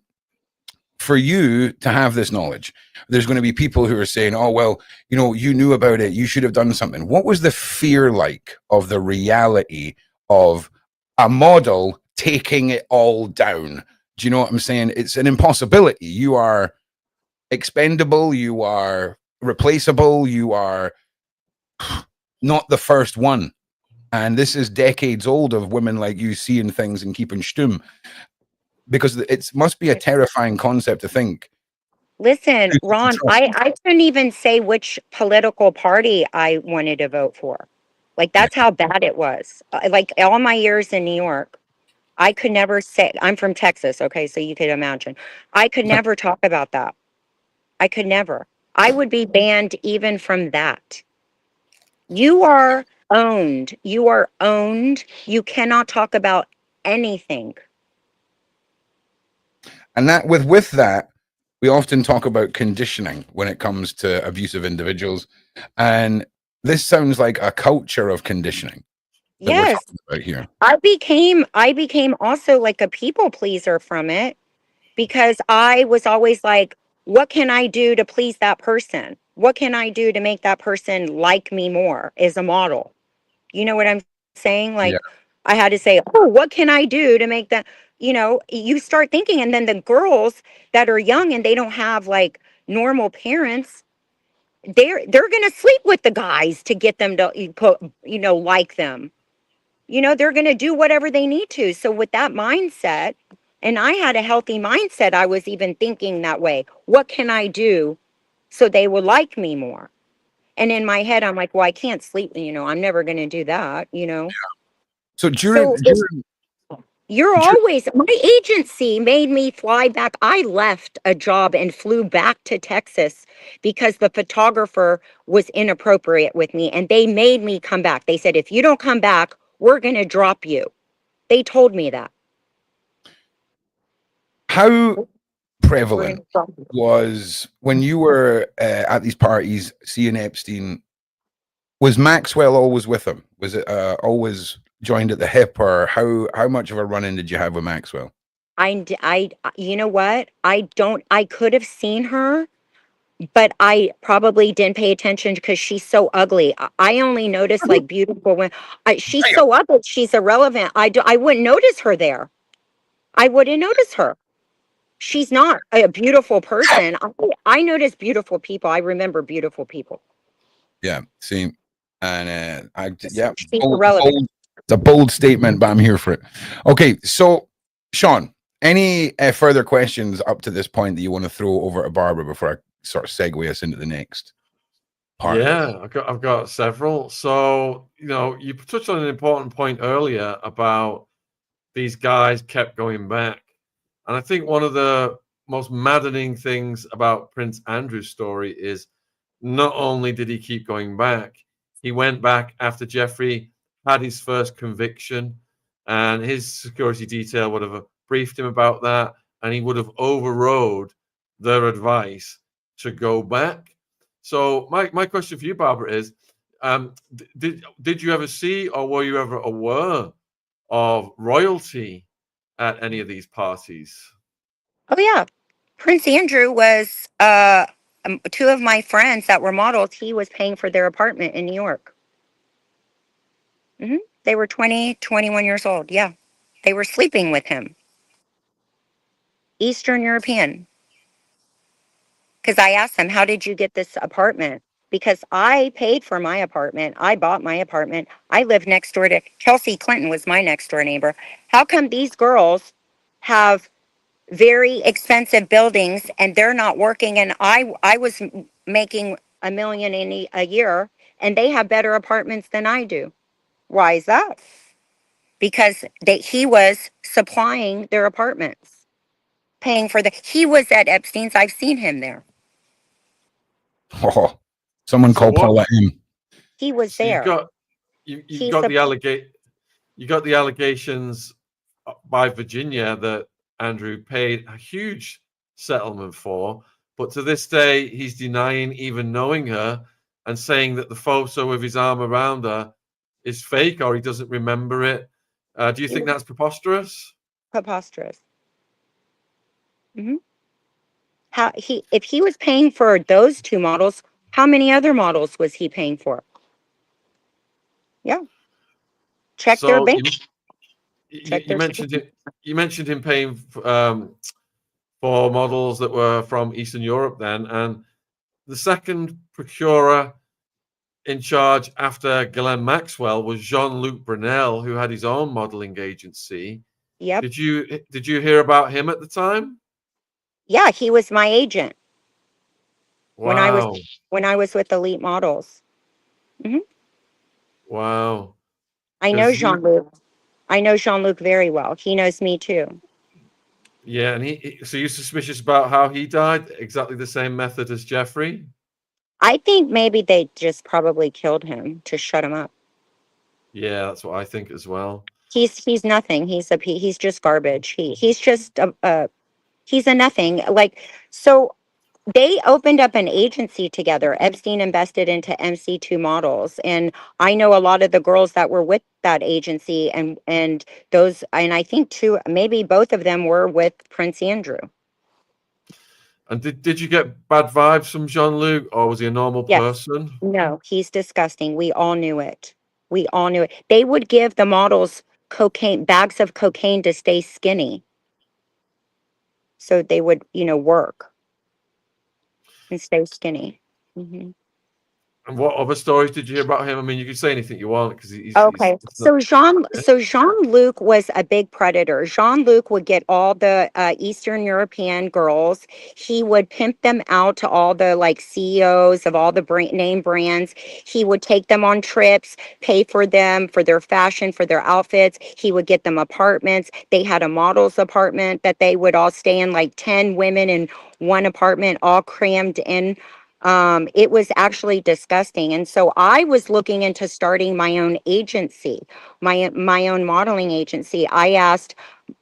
for you to have this knowledge, there's going to be people who are saying, oh, well, you know, you knew about it, you should have done something. What was the fear like of the reality of a model taking it all down? Do you know what I'm saying? It's an impossibility. You are expendable, you are replaceable, you are not the first one. And this is decades old of women like you seeing things and keeping stum. Because it must be a terrifying concept to think. Listen, Ron, I couldn't even say which political party I wanted to vote for. Like, that's how bad it was. Like, all my years in New York, I could never say, I'm from Texas, okay, so you could imagine. I could never talk about that. I could never. I would be banned even from that. You are owned. You are owned. You cannot talk about anything. And that with that, we often talk about conditioning when it comes to abusive individuals. And this sounds like a culture of conditioning. Yes. Right here. I became also like a people pleaser from it, because I was always like, what can I do to please that person? What can I do to make that person like me more as a model? You know what I'm saying? Like, I had to say, oh, what can I do to make that, you know, you start thinking, and then the girls that are young and they don't have like normal parents, they're going to sleep with the guys to get them to put, you know, like them. You know, they're going to do whatever they need to. So with that mindset, and I had a healthy mindset, I was even thinking that way. What can I do so they will like me more? And in my head, I'm like, well, I can't sleep. You know, I'm never going to do that, you know? So you're always, my agency made me fly back. I left a job and flew back to Texas because the photographer was inappropriate with me, and they made me come back. They said, if you don't come back, we're going to drop you. They told me that. How prevalent was, when you were at these parties seeing Epstein, was Maxwell always with him? Was it always joined at the hip, or how much of a run-in did you have with Maxwell? You know what? I could have seen her, but I probably didn't pay attention because she's so ugly. I only noticed like beautiful women. She's so ugly, she's irrelevant. I wouldn't notice her there. I wouldn't notice her. She's not a beautiful person. I notice beautiful people. I remember beautiful people. Yeah, same. And it's a bold statement, but I'm here for it. Okay, so Sean, any further questions up to this point that you want to throw over to Barbara before I sort of segue us into the next part? Yeah, I've got several. So, you know, you touched on an important point earlier about these guys kept going back. And I think one of the most maddening things about Prince Andrew's story is not only did he keep going back, he went back after Jeffrey had his first conviction, and his security detail would have briefed him about that, and he would have overrode their advice to go back. So my question for you, Barbara, is Did you ever see, or were you ever aware of royalty at any of these parties? Oh yeah, Prince Andrew was two of my friends that were models. He was paying for their apartment in New York. They were 20, 21 years old. Yeah, they were sleeping with him. Eastern European. Because I asked them, how did you get this apartment? Because I paid for my apartment. I bought my apartment. I lived next door to Kelsey Clinton was my next door neighbor. How come these girls have very expensive buildings and they're not working? And I was making $1 million a year and they have better apartments than I do. Why is that? Because he was supplying their apartments, paying for he was at Epstein's. I've seen him there. Oh, someone called Paula M. He was So there. You got the allegations by Virginia that Andrew paid a huge settlement for, but to this day he's denying even knowing her and saying that the photo of his arm around her is fake or he doesn't remember it. Do you think that's preposterous? Preposterous. If he was paying for those two models, how many other models was he paying for? Yeah. Check their bank. You mentioned him paying for models that were from Eastern Europe then, and the second procurer in charge after Ghislaine Maxwell was Jean-Luc Brunel, who had his own modeling agency. Yep. Did you hear about him at the time? Yeah, he was my agent. Wow. When I was with Elite Models. Wow. I know Jean-Luc. I know Jean-Luc very well. He knows me too. Yeah, and so you're suspicious about how he died? Exactly the same method as Jeffrey? I think maybe they just probably killed him to shut him up. Yeah, that's what I think as well. He's nothing. He's just garbage. He's just he's a nothing. Like, so they opened up an agency together. Epstein invested into MC2 Models, and I know a lot of the girls that were with that agency, and I think maybe both of them were with Prince Andrew. And did you get bad vibes from Jean-Luc, or was he a normal person? No, he's disgusting. We all knew it. They would give the models bags of cocaine to stay skinny. So they would, work and stay skinny. And what other stories did you hear about him? I mean, you can say anything you want because he's okay. So Jean-Luc was a big predator. Jean-Luc would get all the Eastern European girls. He would pimp them out to all the CEOs of all the name brands. He would take them on trips, pay for them for their fashion, for their outfits. He would get them apartments. They had a model's apartment that they would all stay in, 10 women in one apartment, all crammed in. It was actually disgusting. And so I was looking into starting my own agency, my own modeling agency. I asked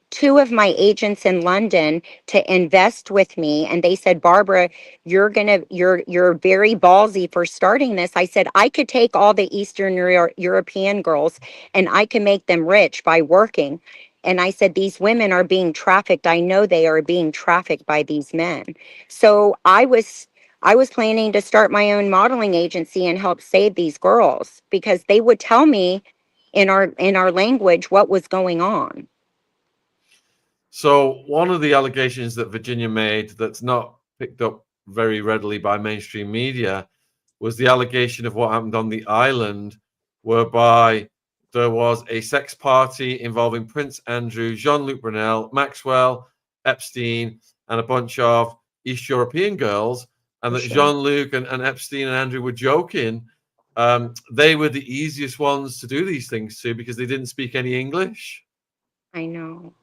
two of my agents in London to invest with me, and they said, Barbara, you're very ballsy for starting this. I said, I could take all the Eastern European girls and I can make them rich by working. And I said, these women are being trafficked. I know they are being trafficked by these men. So I was planning to start my own modeling agency and help save these girls, because they would tell me in our language what was going on. So one of the allegations that Virginia made that's not picked up very readily by mainstream media was the allegation of what happened on the island, whereby there was a sex party involving Prince Andrew, Jean-Luc Brunel, Maxwell, Epstein, and a bunch of East European girls, and that Jean-Luc and Epstein and Andrew were joking. They were the easiest ones to do these things to because they didn't speak any English. I know.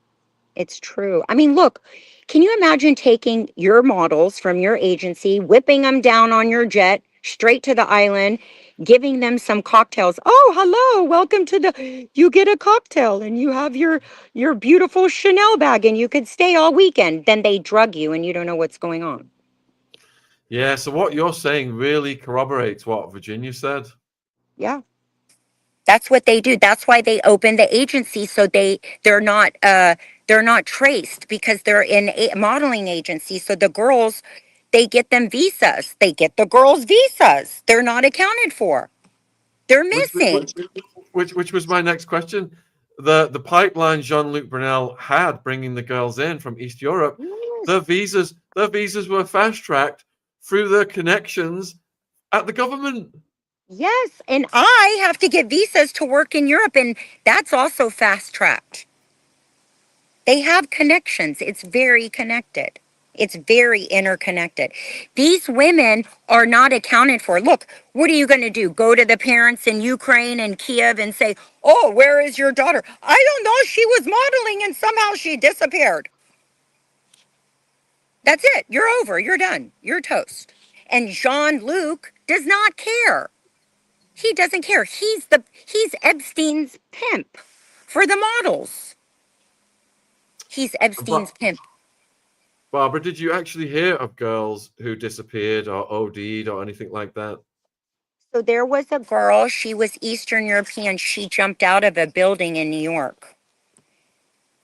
It's true. I mean, look, can you imagine taking your models from your agency, whipping them down on your jet straight to the island, giving them some cocktails? Oh, hello, welcome to you get a cocktail and you have your beautiful Chanel bag and you could stay all weekend. Then they drug you and you don't know what's going on. Yeah, so what you're saying really corroborates what Virginia said. Yeah. That's what they do. That's why they open the agency, so they're not traced, because they're in a modeling agency. So the girls, they get them visas. They get the girls visas. They're not accounted for. They're Which missing. which was my next question. The pipeline Jean-Luc Brunel had bringing the girls in from East Europe, their visas were fast tracked through their connections at the government. Yes, and I have to get visas to work in Europe, and that's also fast tracked. They have connections. It's very connected. It's very interconnected. These women are not accounted for. Look, what are you going to do? Go to the parents in Ukraine and Kiev and say, "Oh, where is your daughter?" "I don't know. She was modeling and somehow she disappeared." That's it. You're over. You're done. You're toast. And Jean-Luc does not care. He doesn't care. He's Epstein's pimp for the models. He's Epstein's But pimp. Barbara, did you actually hear of girls who disappeared or OD'd or anything like that? So there was a girl, she was Eastern European. She jumped out of a building in New York.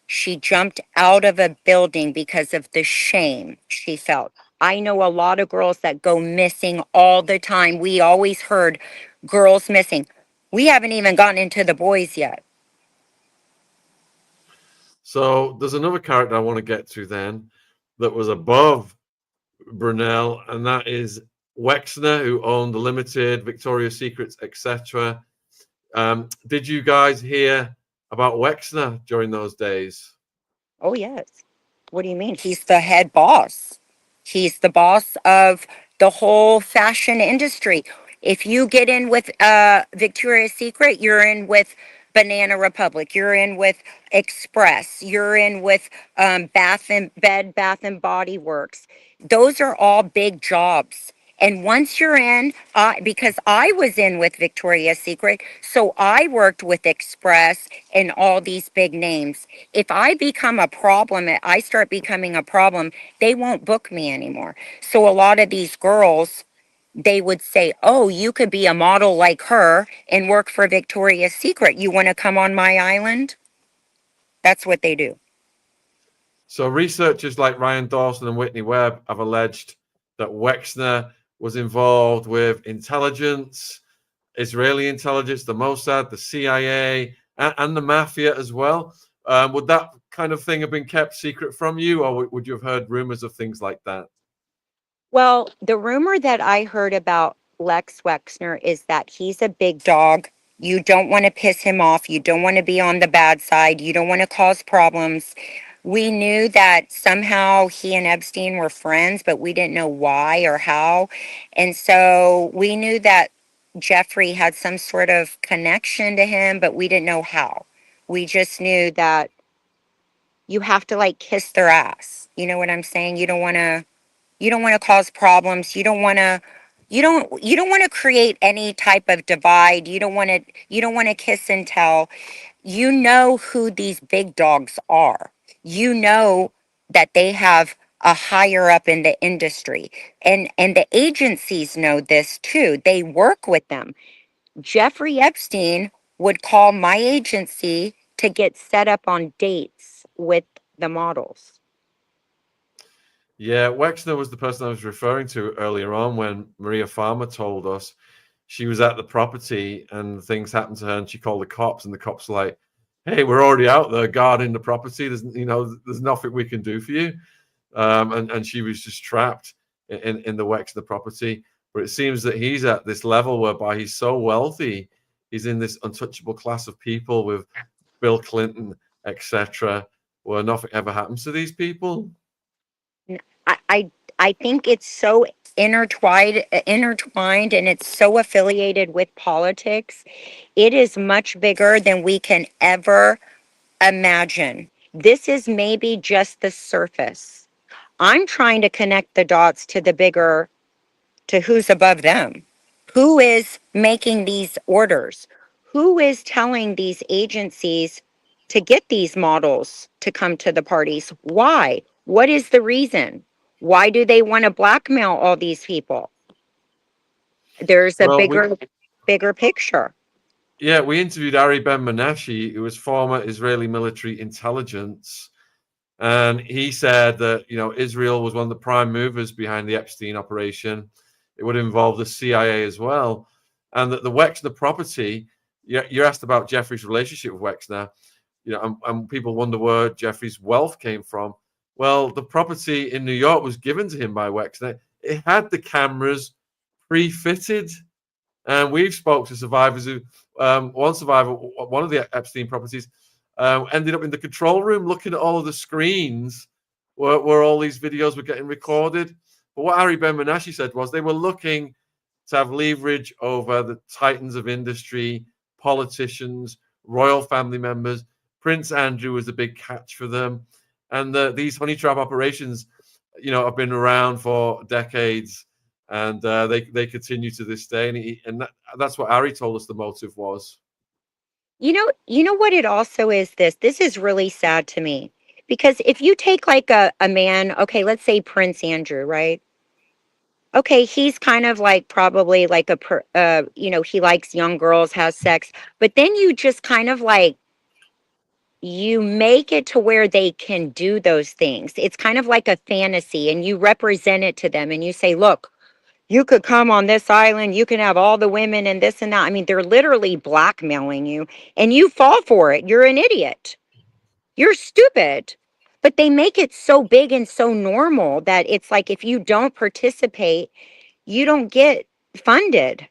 She jumped out of a building because of the shame she felt. I know a lot of girls that go missing all the time. We always heard girls missing. We haven't even gotten into the boys yet. So there's another character I want to get to then that was above Brunel, and that is Wexner, who owned the Limited, Victoria's Secrets, etc. Did you guys hear about Wexner during those days? Oh, yes. What do you mean? He's the head boss. He's the boss of the whole fashion industry. If you get in with Victoria's Secret, you're in with Banana Republic. You're in with Express. You're in with Bath and Body Works. Those are all big jobs. And once you're in, because I was in with Victoria's Secret, so I worked with Express and all these big names. If I become a problem, I start becoming a problem, they won't book me anymore. So a lot of these girls, they would say, "Oh, you could be a model like her and work for Victoria's Secret. You want to come on my island?" That's what they do. So researchers like Ryan Dawson and Whitney Webb have alleged that Wexner was involved with intelligence, Israeli intelligence, the Mossad, the CIA, and the mafia as well. Would that kind of thing have been kept secret from you, or would you have heard rumors of things like that? Well, the rumor that I heard about Lex Wexner is that he's a big dog. You don't want to piss him off. You don't want to be on the bad side. You don't want to cause problems. We knew that somehow he and Epstein were friends, but we didn't know why or how. And so we knew that Jeffrey had some sort of connection to him, but we didn't know how. We just knew that you have to like kiss their ass. You know what I'm saying? You don't want to cause problems. You don't want to create any type of divide. You don't want to kiss and tell. You know who these big dogs are. You know that they have a higher up in the industry. And the agencies know this too. They work with them. Jeffrey Epstein would call my agency to get set up on dates with the models. Yeah, Wexner was the person I was referring to earlier on when Maria Farmer told us she was at the property and things happened to her and she called the cops and the cops were like, "Hey, we're already out there guarding the property. There's nothing we can do for you." And she was just trapped in the Wexner property. But it seems that he's at this level whereby he's so wealthy, he's in this untouchable class of people with Bill Clinton, etc., where nothing ever happens to these people. I, I I think it's so intertwined and it's so affiliated with politics. It is much bigger than we can ever imagine. This is maybe just the surface. I'm trying to connect the dots to the bigger, to who's above them. Who is making these orders? Who is telling these agencies to get these models to come to the parties? Why? What is the reason? Why do they want to blackmail all these people? There's a Well, we bigger. bigger picture. Yeah, we interviewed Ari Ben Menashe, who was former Israeli military intelligence, and he said that Israel was one of the prime movers behind the Epstein operation. It would involve the CIA as well, and that the Wexner property. You're asked about Jeffrey's relationship with Wexner, and people wonder where Jeffrey's wealth came from. Well, the property in New York was given to him by Wexner. It had the cameras pre-fitted. And we've spoke to survivors who, one survivor, one of the Epstein properties, ended up in the control room looking at all of the screens where all these videos were getting recorded. But what Ari Ben Menashe said was they were looking to have leverage over the titans of industry, politicians, royal family members. Prince Andrew was a big catch for them. And these honey trap operations, have been around for decades. And they continue to this day, and that's what Ari told us the motive was. You know what it also is. This is really sad to me, because if you take like a man, okay, let's say Prince Andrew, right? Okay, he's kind of like probably like he likes young girls, has sex, but then you just kind of like you make it to where they can do those things. It's kind of like a fantasy, and you represent it to them, and you say, look, you could come on this island, you can have all the women and this and that. I mean, they're literally blackmailing you, and you fall for it. You're an idiot. You're stupid. But they make it so big and so normal that it's like if you don't participate, you don't get funded.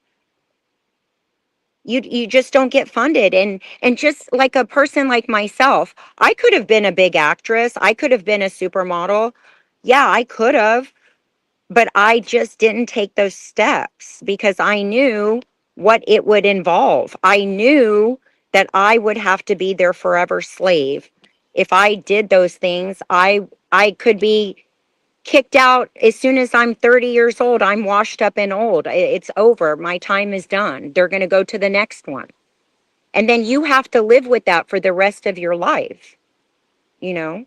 You just don't get funded. And just like a person like myself, I could have been a big actress. I could have been a supermodel. Yeah, I could have. But I just didn't take those steps because I knew what it would involve. I knew that I would have to be their forever slave. If I did those things, I could be kicked out as soon as I'm 30 years old. I'm washed up and old. It's over. My time is done. They're going to go to the next one. And then you have to live with that for the rest of your life, you know?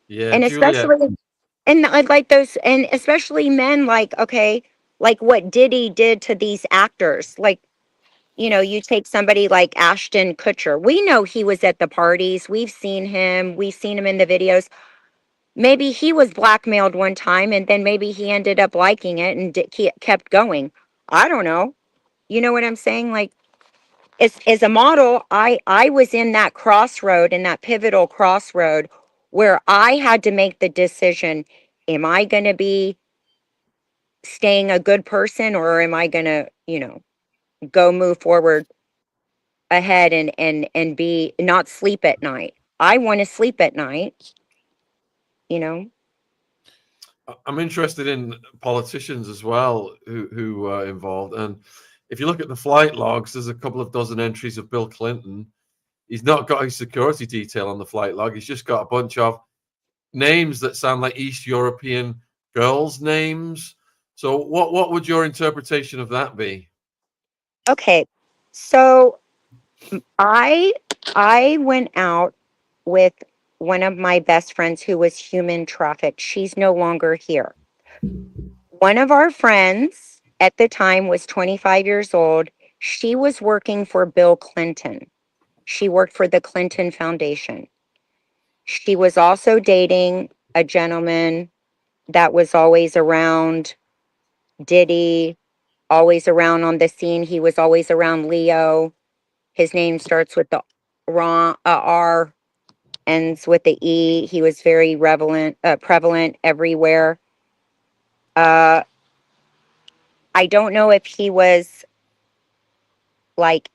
Yeah, And Julia. especially, and I like those, and especially men, like, okay, like what Diddy did to these actors. Like, you take somebody like Ashton Kutcher. We know he was at the parties. We've seen him. We've seen him in the videos. Maybe he was blackmailed one time, and then maybe he ended up liking it and kept going. I don't know. You know what I'm saying? Like, as a model, I was in that crossroad, in that pivotal crossroad, where I had to make the decision: am I going to be staying a good person, or am I going to, go move forward ahead and be not sleep at night? I want to sleep at night, you know. I'm interested in politicians as well who are involved. And if you look at the flight logs, there's a couple of dozen entries of Bill Clinton. He's not got his security detail on the flight log. He's just got a bunch of names that sound like East European girls' names. So what would your interpretation of that be? Okay. So I went out with one of my best friends who was human trafficked. She's no longer here. One of our friends at the time was 25 years old. She was working for Bill Clinton. She worked for the Clinton Foundation. She was also dating a gentleman that was always around Diddy, always around on the scene. He was always around Leo. His name starts with the R, ends with the E. He was very prevalent everywhere. I don't know if he was like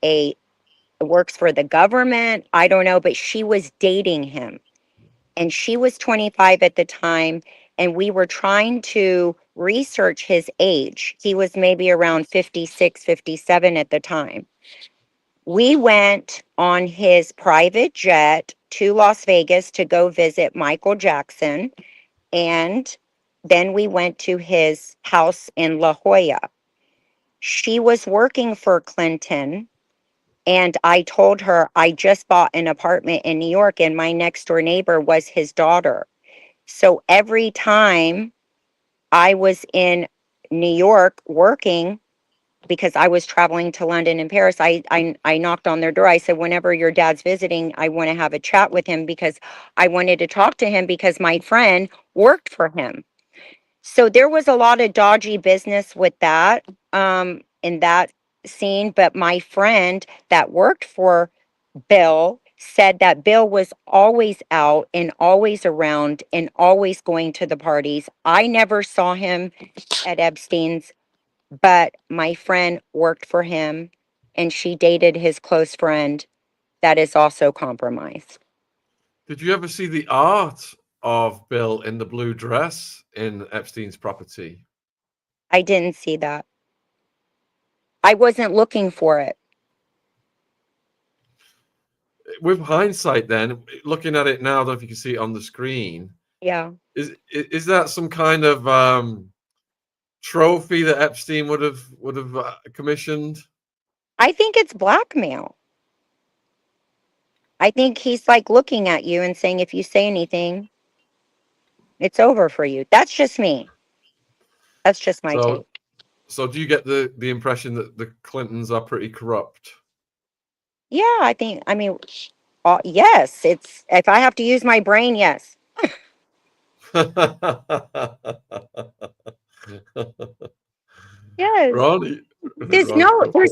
works for the government. I don't know, but she was dating him. And she was 25 at the time, and we were trying to research his age. He was maybe around 56, 57 at the time. We went on his private jet to Las Vegas to go visit Michael Jackson, and then we went to his house in La Jolla. She was working for Clinton, and I told her I just bought an apartment in New York, and my next door neighbor was his daughter. So every time I was in New York working, because I was traveling to London and Paris, I knocked on their door. I said, whenever your dad's visiting, I want to have a chat with him because I wanted to talk to him because my friend worked for him. So there was a lot of dodgy business with that, in that scene. But my friend that worked for Bill said that Bill was always out and always around and always going to the parties. I never saw him at Epstein's, but my friend worked for him and she dated his close friend that is also compromised. Did you ever see the art of Bill in the blue dress in Epstein's property? I didn't see that. I wasn't looking for it. With hindsight, then looking at it now, I don't know if you can see it on the screen. Yeah. Is that some kind of trophy that Epstein would have commissioned? I think it's blackmail. I think he's like looking at you and saying, if you say anything, it's over for you. That's just me. That's just my take. So do you get the impression that the Clintons are pretty corrupt? Yeah, I mean, yes, it's, if I have to use my brain, yes. Yes. Ronnie, There's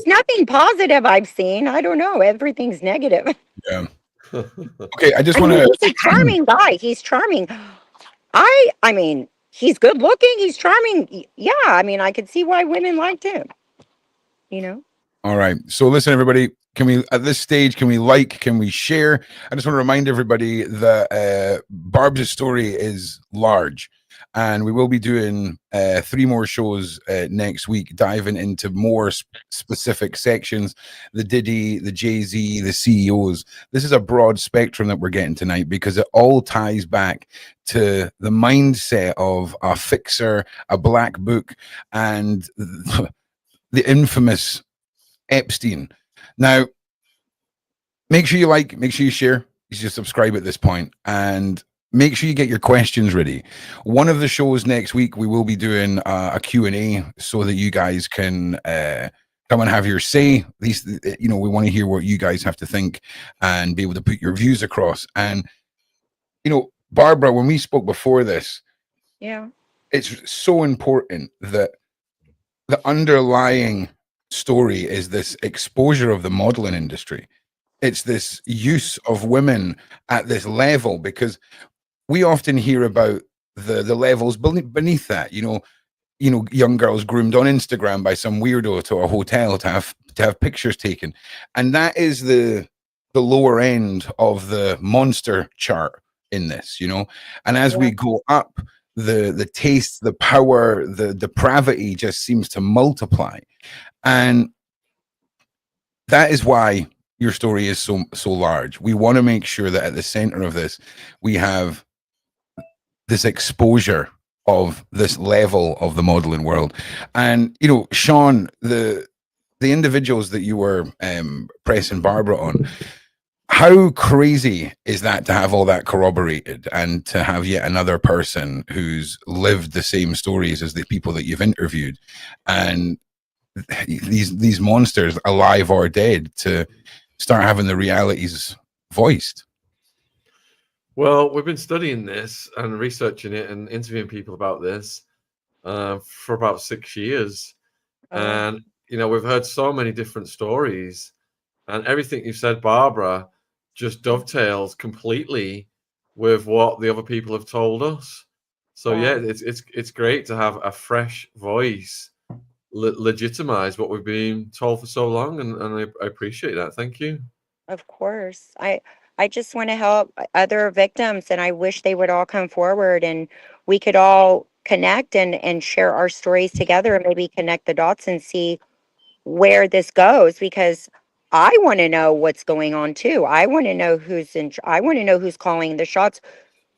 nothing positive I've seen. I don't know. Everything's negative. Yeah. Okay, I just I want mean, to. he's a charming guy. He's charming. I mean, he's good looking. He's charming. Yeah, I mean, I could see why women liked him. You know? All right. So listen, everybody, can we, at this stage, can we share? I just want to remind everybody that Barb's story is large, and we will be doing 3 more shows next week, diving into more specific sections, the Diddy, the Jay-Z, the CEOs. This is a broad spectrum that we're getting tonight because it all ties back to the mindset of a fixer, a black book, and the infamous Epstein. Now, make sure you like, make sure you share, you should subscribe at this point, and make sure you get your questions ready. One of the shows next week, we will be doing a Q&A so that you guys can come and have your say. These, you know, we want to hear what you guys have to think and be able to put your views across. And, you know, Barbara, when we spoke before this, Yeah. it's so important that the underlying story is this exposure of the modeling industry. It's this use of women at this level, because we often hear about the levels beneath that. You know, young girls groomed on Instagram by some weirdo to a hotel to have pictures taken, and that is the lower end of the monster chart in this. You know, and as we go up, the taste, the power, the depravity just seems to multiply. And that is why your story is so large. We want to make sure that at the center of this, we have this exposure of this level of the modeling world. And, you know, Sean, the individuals that you were pressing Barbara on, how crazy is that to have all that corroborated and to have yet another person who's lived the same stories as the people that you've interviewed, and these monsters, alive or dead, to start having the realities voiced? Well, we've been studying this and researching it and interviewing people about this for about 6 years. And, you know, we've heard so many different stories, and everything you've said, Barbara, just dovetails completely with what the other people have told us. So yeah, it's great to have a fresh voice legitimize what we've been told for so long, and I appreciate that. Thank you. Of course. I just want to help other victims, and I wish they would all come forward and we could all connect and share our stories together and maybe connect the dots and see where this goes, because I want to know what's going on too. I want to know I want to know who's calling the shots.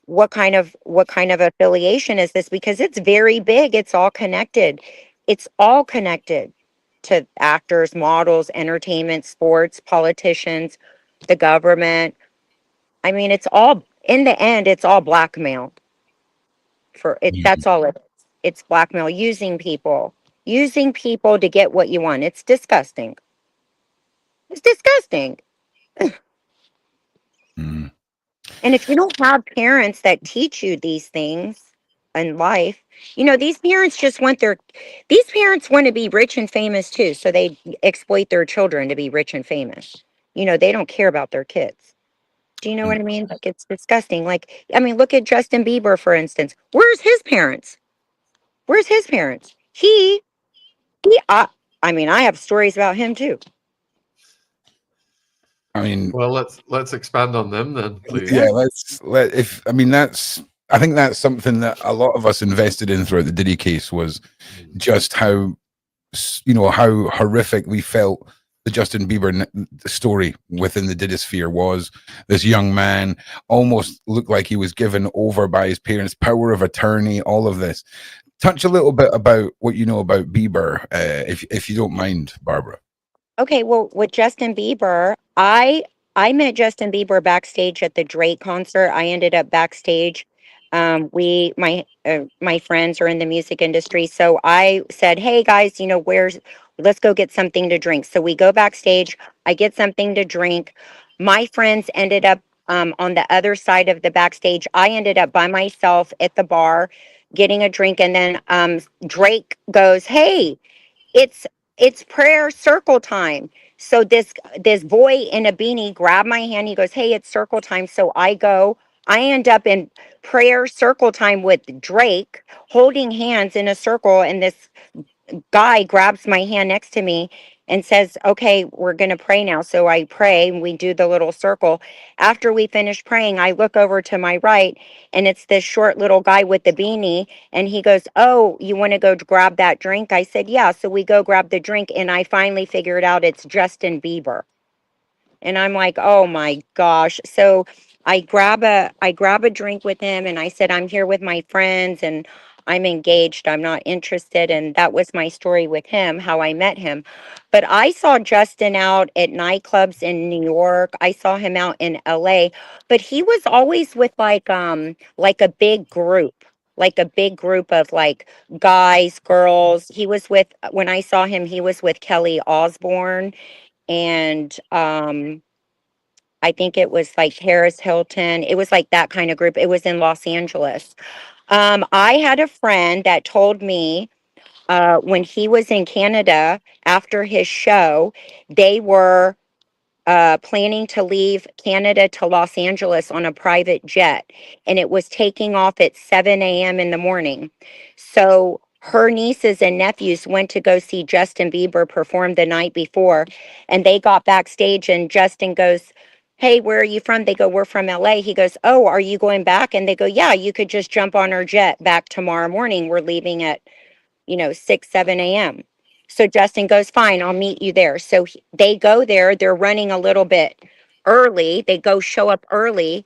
What kind of affiliation is this? Because it's very big. It's all connected. It's all connected to actors, models, entertainment, sports, politicians, the government. I mean, it's all, in the end, it's all blackmail for it. That's all it is. It's blackmail, using people using people to get what you want. It's disgusting. It's disgusting. Mm. And if you don't have parents that teach you these things in life, you know, these parents want to be rich and famous too. So they exploit their children to be rich and famous. You know, they don't care about their kids. Do you know what I mean? Like, it's disgusting. Like, I mean, look at Justin Bieber, for instance. Where's his parents? Where's his parents? I mean, I have stories about him too. I mean, Well, let's expand on them then, please. yeah, I think that's something that a lot of us invested in throughout the Diddy case, was just how, you know, how horrific we felt the Justin Bieber story within the Diddy sphere was. This young man almost looked like he was given over by his parents, power of attorney, all of this. Touch a little bit about what you know about Bieber, if you don't mind, Barbara. Okay, well, with Justin Bieber, I met Justin Bieber backstage at the Drake concert. I ended up backstage. My friends are in the music industry, so I said, "Hey guys, you know, let's go get something to drink." So we go backstage. I get something to drink. My friends ended up on the other side of the backstage. I ended up by myself at the bar getting a drink, and then Drake goes, "Hey, it's it's prayer circle time." So this boy in a beanie grabbed my hand. He goes, "Hey, it's circle time." So I end up in prayer circle time with Drake, holding hands in a circle, and this guy grabs my hand next to me and says, "Okay, we're going to pray now." So I pray and we do the little circle. After we finish praying, I look over to my right and it's this short little guy with the beanie. And he goes, "Oh, you want to go grab that drink?" I said, "Yeah." So we go grab the drink and I finally figured out it's Justin Bieber. And I'm like, "Oh my gosh." So I grab a drink with him and I said, "I'm here with my friends and I'm engaged. I'm not interested." And that was my story with him, how I met him. But I saw Justin out at nightclubs in New York. I saw him out in LA, but he was always with like a big group. Like a big group of like guys, girls. He was with, when I saw him, he was with Kelly Osbourne and I think it was like Paris Hilton. It was like that kind of group. It was in Los Angeles. I had a friend that told me when he was in Canada after his show, they were planning to leave Canada to Los Angeles on a private jet, and it was taking off at 7 a.m. in the morning. So her nieces and nephews went to go see Justin Bieber perform the night before, and they got backstage, and Justin goes, "Hey, where are you from?" They go, "We're from LA." He goes, "Oh, are you going back?" And they go, "Yeah, you could just jump on our jet back tomorrow morning. We're leaving at 6, 7 a.m. So Justin goes, "Fine, I'll meet you there." So they go there. They're running a little bit early. They go show up early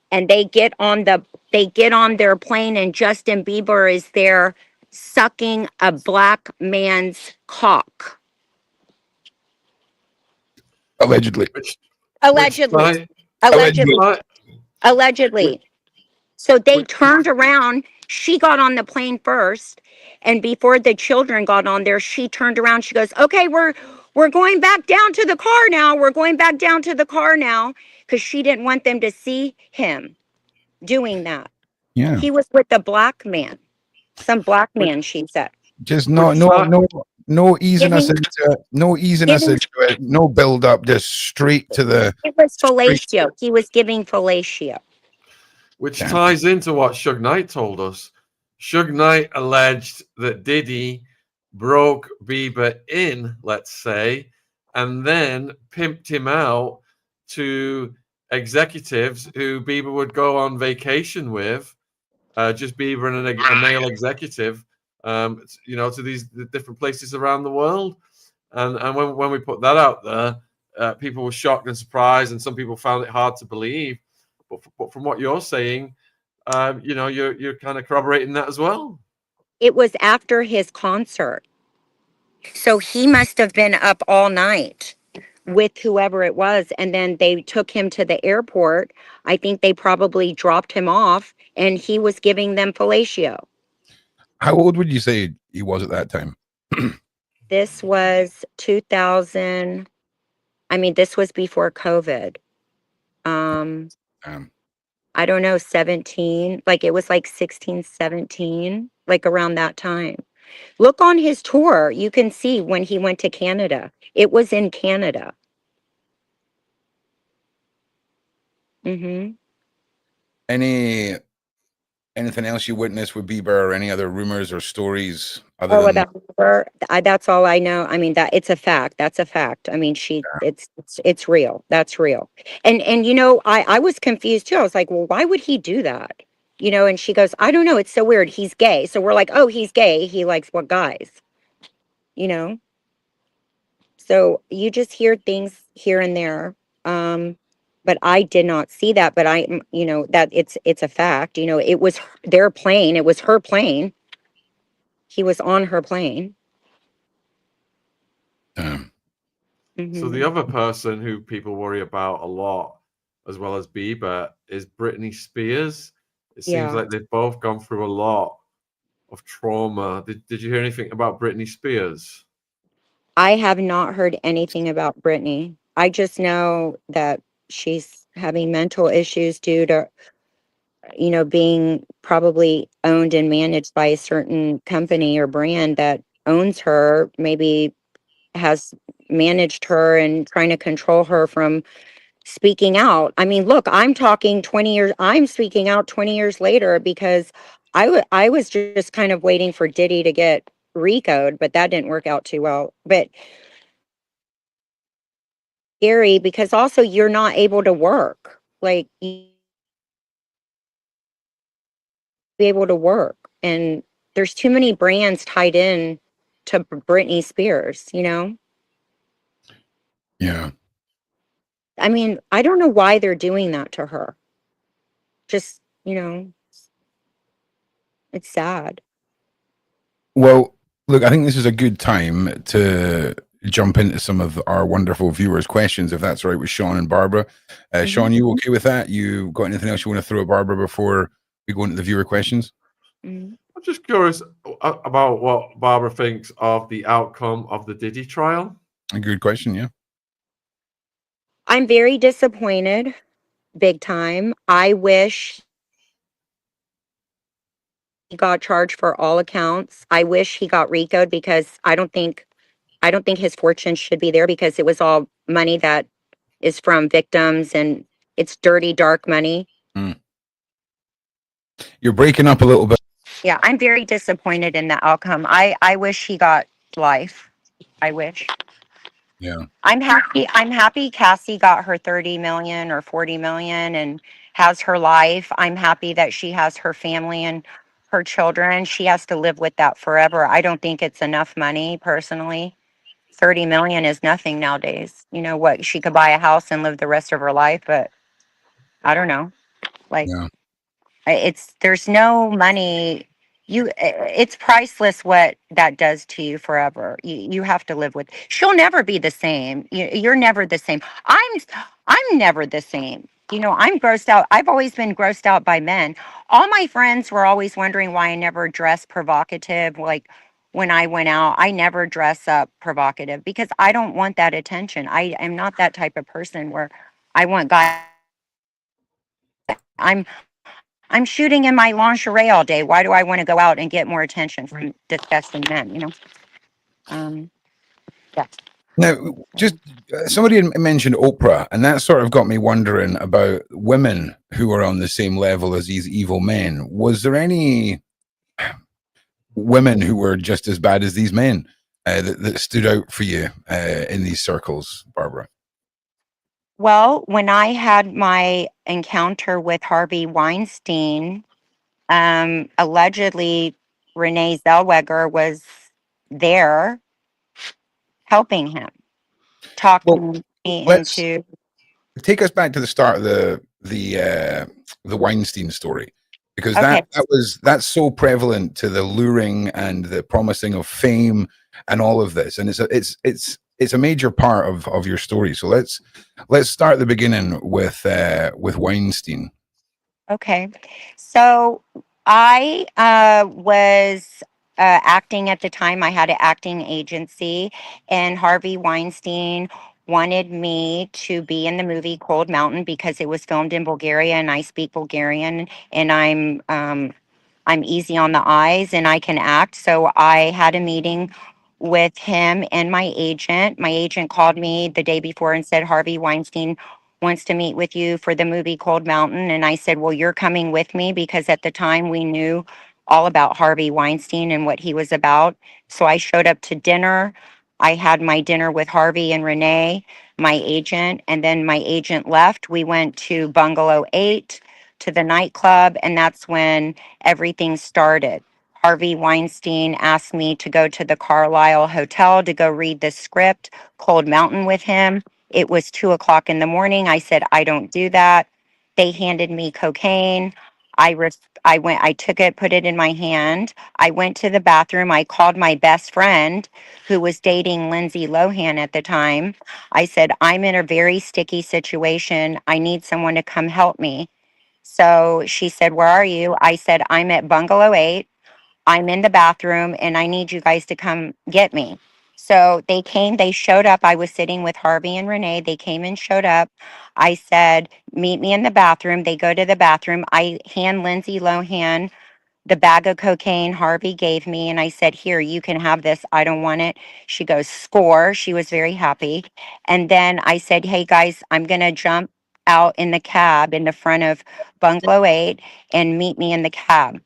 and they get on their plane and Justin Bieber is there sucking a black man's cock. Allegedly. Which Allegedly. tie, which Allegedly. Allegedly. tie, Allegedly. So they which turned around. She got on the plane first, and before the children got on there, she turned around. She goes, "Okay, we're going back down to the car now. We're going back down to the car now," because she didn't want them to see him doing that. Yeah. He was with the black man, some black which man. She said, Just which tie, no easing us giving into it. No easing us giving. into it. No build up. Just straight to the It was straight. fellatio. He was giving fellatio. which Yeah. ties into what Suge Knight told us. Suge Knight alleged that Diddy broke Bieber in, let's say, and then pimped him out to executives who Bieber would go on vacation with, just Bieber and a male executive, to these different places around the world. And when we put that out there, people were shocked and surprised, and some people found it hard to believe. But from what you're saying, you're kind of corroborating that as well. It was after his concert. So he must have been up all night with whoever it was. And then they took him to the airport. I think they probably dropped him off and he was giving them fellatio. How old would you say he was at that time? This was 2000. I mean, this was before COVID. Um, I don't know, 17, like it was like 16, 17, like around that time. Look on his tour. You can see when he went to Canada. It was in Canada. Mm-hmm. Anything else you witnessed with Bieber, or any other rumors or stories other Oh, than about her, that's all I know. I mean, that it's a fact. That's a fact. I mean, it's real. That's real. And you know, I was confused too. I was like, well, why would he do that? You know, and she goes, I don't know. It's so weird. He's gay. So we're like, oh, he's gay. He likes what guys, you know? So you just hear things here and there. But I did not see that. But you know, that it's a fact. You know, it was their plane. It was her plane. He was on her plane. So the other person who people worry about a lot, as well as Bieber, is Britney Spears. It seems Yeah. like they've both gone through a lot of trauma. Did you hear anything about Britney Spears? I have not heard anything about Britney. I just know that she's having mental issues due to, you know, being probably owned and managed by a certain company or brand that owns her, maybe has managed her and trying to control her from speaking out. I mean, look, I'm talking 20 years, I'm speaking out 20 years later because I was just kind of waiting for Diddy to get RICO'd, but that didn't work out too well. But scary because also you're not able to work. Like you be able to work. And there's too many brands tied in to Britney Spears, you know? Yeah. I mean, I don't know why they're doing that to her. Just, you know, it's sad. Well, look, I think this is a good time to jump into some of our wonderful viewers' questions, if that's all right with Sean and Barbara. Sean, you okay with that? You got anything else you want to throw at Barbara before we go into the viewer questions? I'm just curious about what Barbara thinks of the outcome of the Diddy trial. A good question, yeah. I'm very disappointed, big time. I wish he got charged for all accounts. I wish he got RICO'd because I don't think his fortune should be there because it was all money that is from victims and it's dirty, dark money. You're breaking up a little bit. Yeah, I'm very disappointed in the outcome. I wish he got life. I wish. Yeah. I'm happy Cassie got her 30 million or 40 million and has her life. I'm happy that she has her family and her children. She has to live with that forever. I don't think it's enough money personally. 30 million is nothing nowadays. You know what? She could buy a house and live the rest of her life, but I don't know. Like Yeah. there's no money. It's priceless what that does to you forever. You have to live with. She'll never be the same. You're never the same. I'm never the same. You know, I'm grossed out. I've always been grossed out by men. All my friends were always wondering why I never dressed provocative. Like when I went out, I never dress up provocative because I don't want that attention. I am not that type of person where I want guys. I'm shooting in my lingerie all day. Why do I want to go out and get more attention from disgusting men? You know. Yeah. Now, just somebody had mentioned Oprah, and that sort of got me wondering about women who are on the same level as these evil men. Was there any women who were just as bad as these men that stood out for you in these circles, Barbara? Well, when I had my encounter with Harvey Weinstein, allegedly Renee Zellweger was there helping him, talking me Let's into. take us back to the start of the Weinstein story, because Okay. that's so prevalent to the luring and the promising of fame and all of this, and it's a major part of your story. So let's start at the beginning with Weinstein. Okay. So I was acting at the time. I had an acting agency, and Harvey Weinstein wanted me to be in the movie Cold Mountain because it was filmed in Bulgaria, and I speak Bulgarian, and I'm easy on the eyes and I can act. So I had a meeting with him and my agent. My agent called me the day before and said, Harvey Weinstein wants to meet with you for the movie Cold Mountain. And I said, well, you're coming with me, because at the time we knew all about Harvey Weinstein and what he was about. So I showed up to dinner. I had my dinner with Harvey and Renee, my agent, and then my agent left. We went to Bungalow 8, to the nightclub, and that's when everything started. Harvey Weinstein asked me to go to the Carlisle Hotel to go read the script, Cold Mountain, with him. It was 2 o'clock in the morning. I said, I don't do that. They handed me cocaine. I went, I took it, put it in my hand. I went to the bathroom. I called my best friend who was dating Lindsay Lohan at the time. I said, I'm in a very sticky situation. I need someone to come help me. So she said, where are you? I said, I'm at Bungalow 8. I'm in the bathroom and I need you guys to come get me. So they came, they showed up. I was sitting with Harvey and Renee. They came and showed up. I said, meet me in the bathroom. They go to the bathroom. I hand Lindsay Lohan the bag of cocaine Harvey gave me, and I said, here, you can have this. I don't want it. She goes, score. She was very happy. And then I said, hey guys, I'm going to jump out in the cab in the front of Bungalow 8 and meet me in the cab.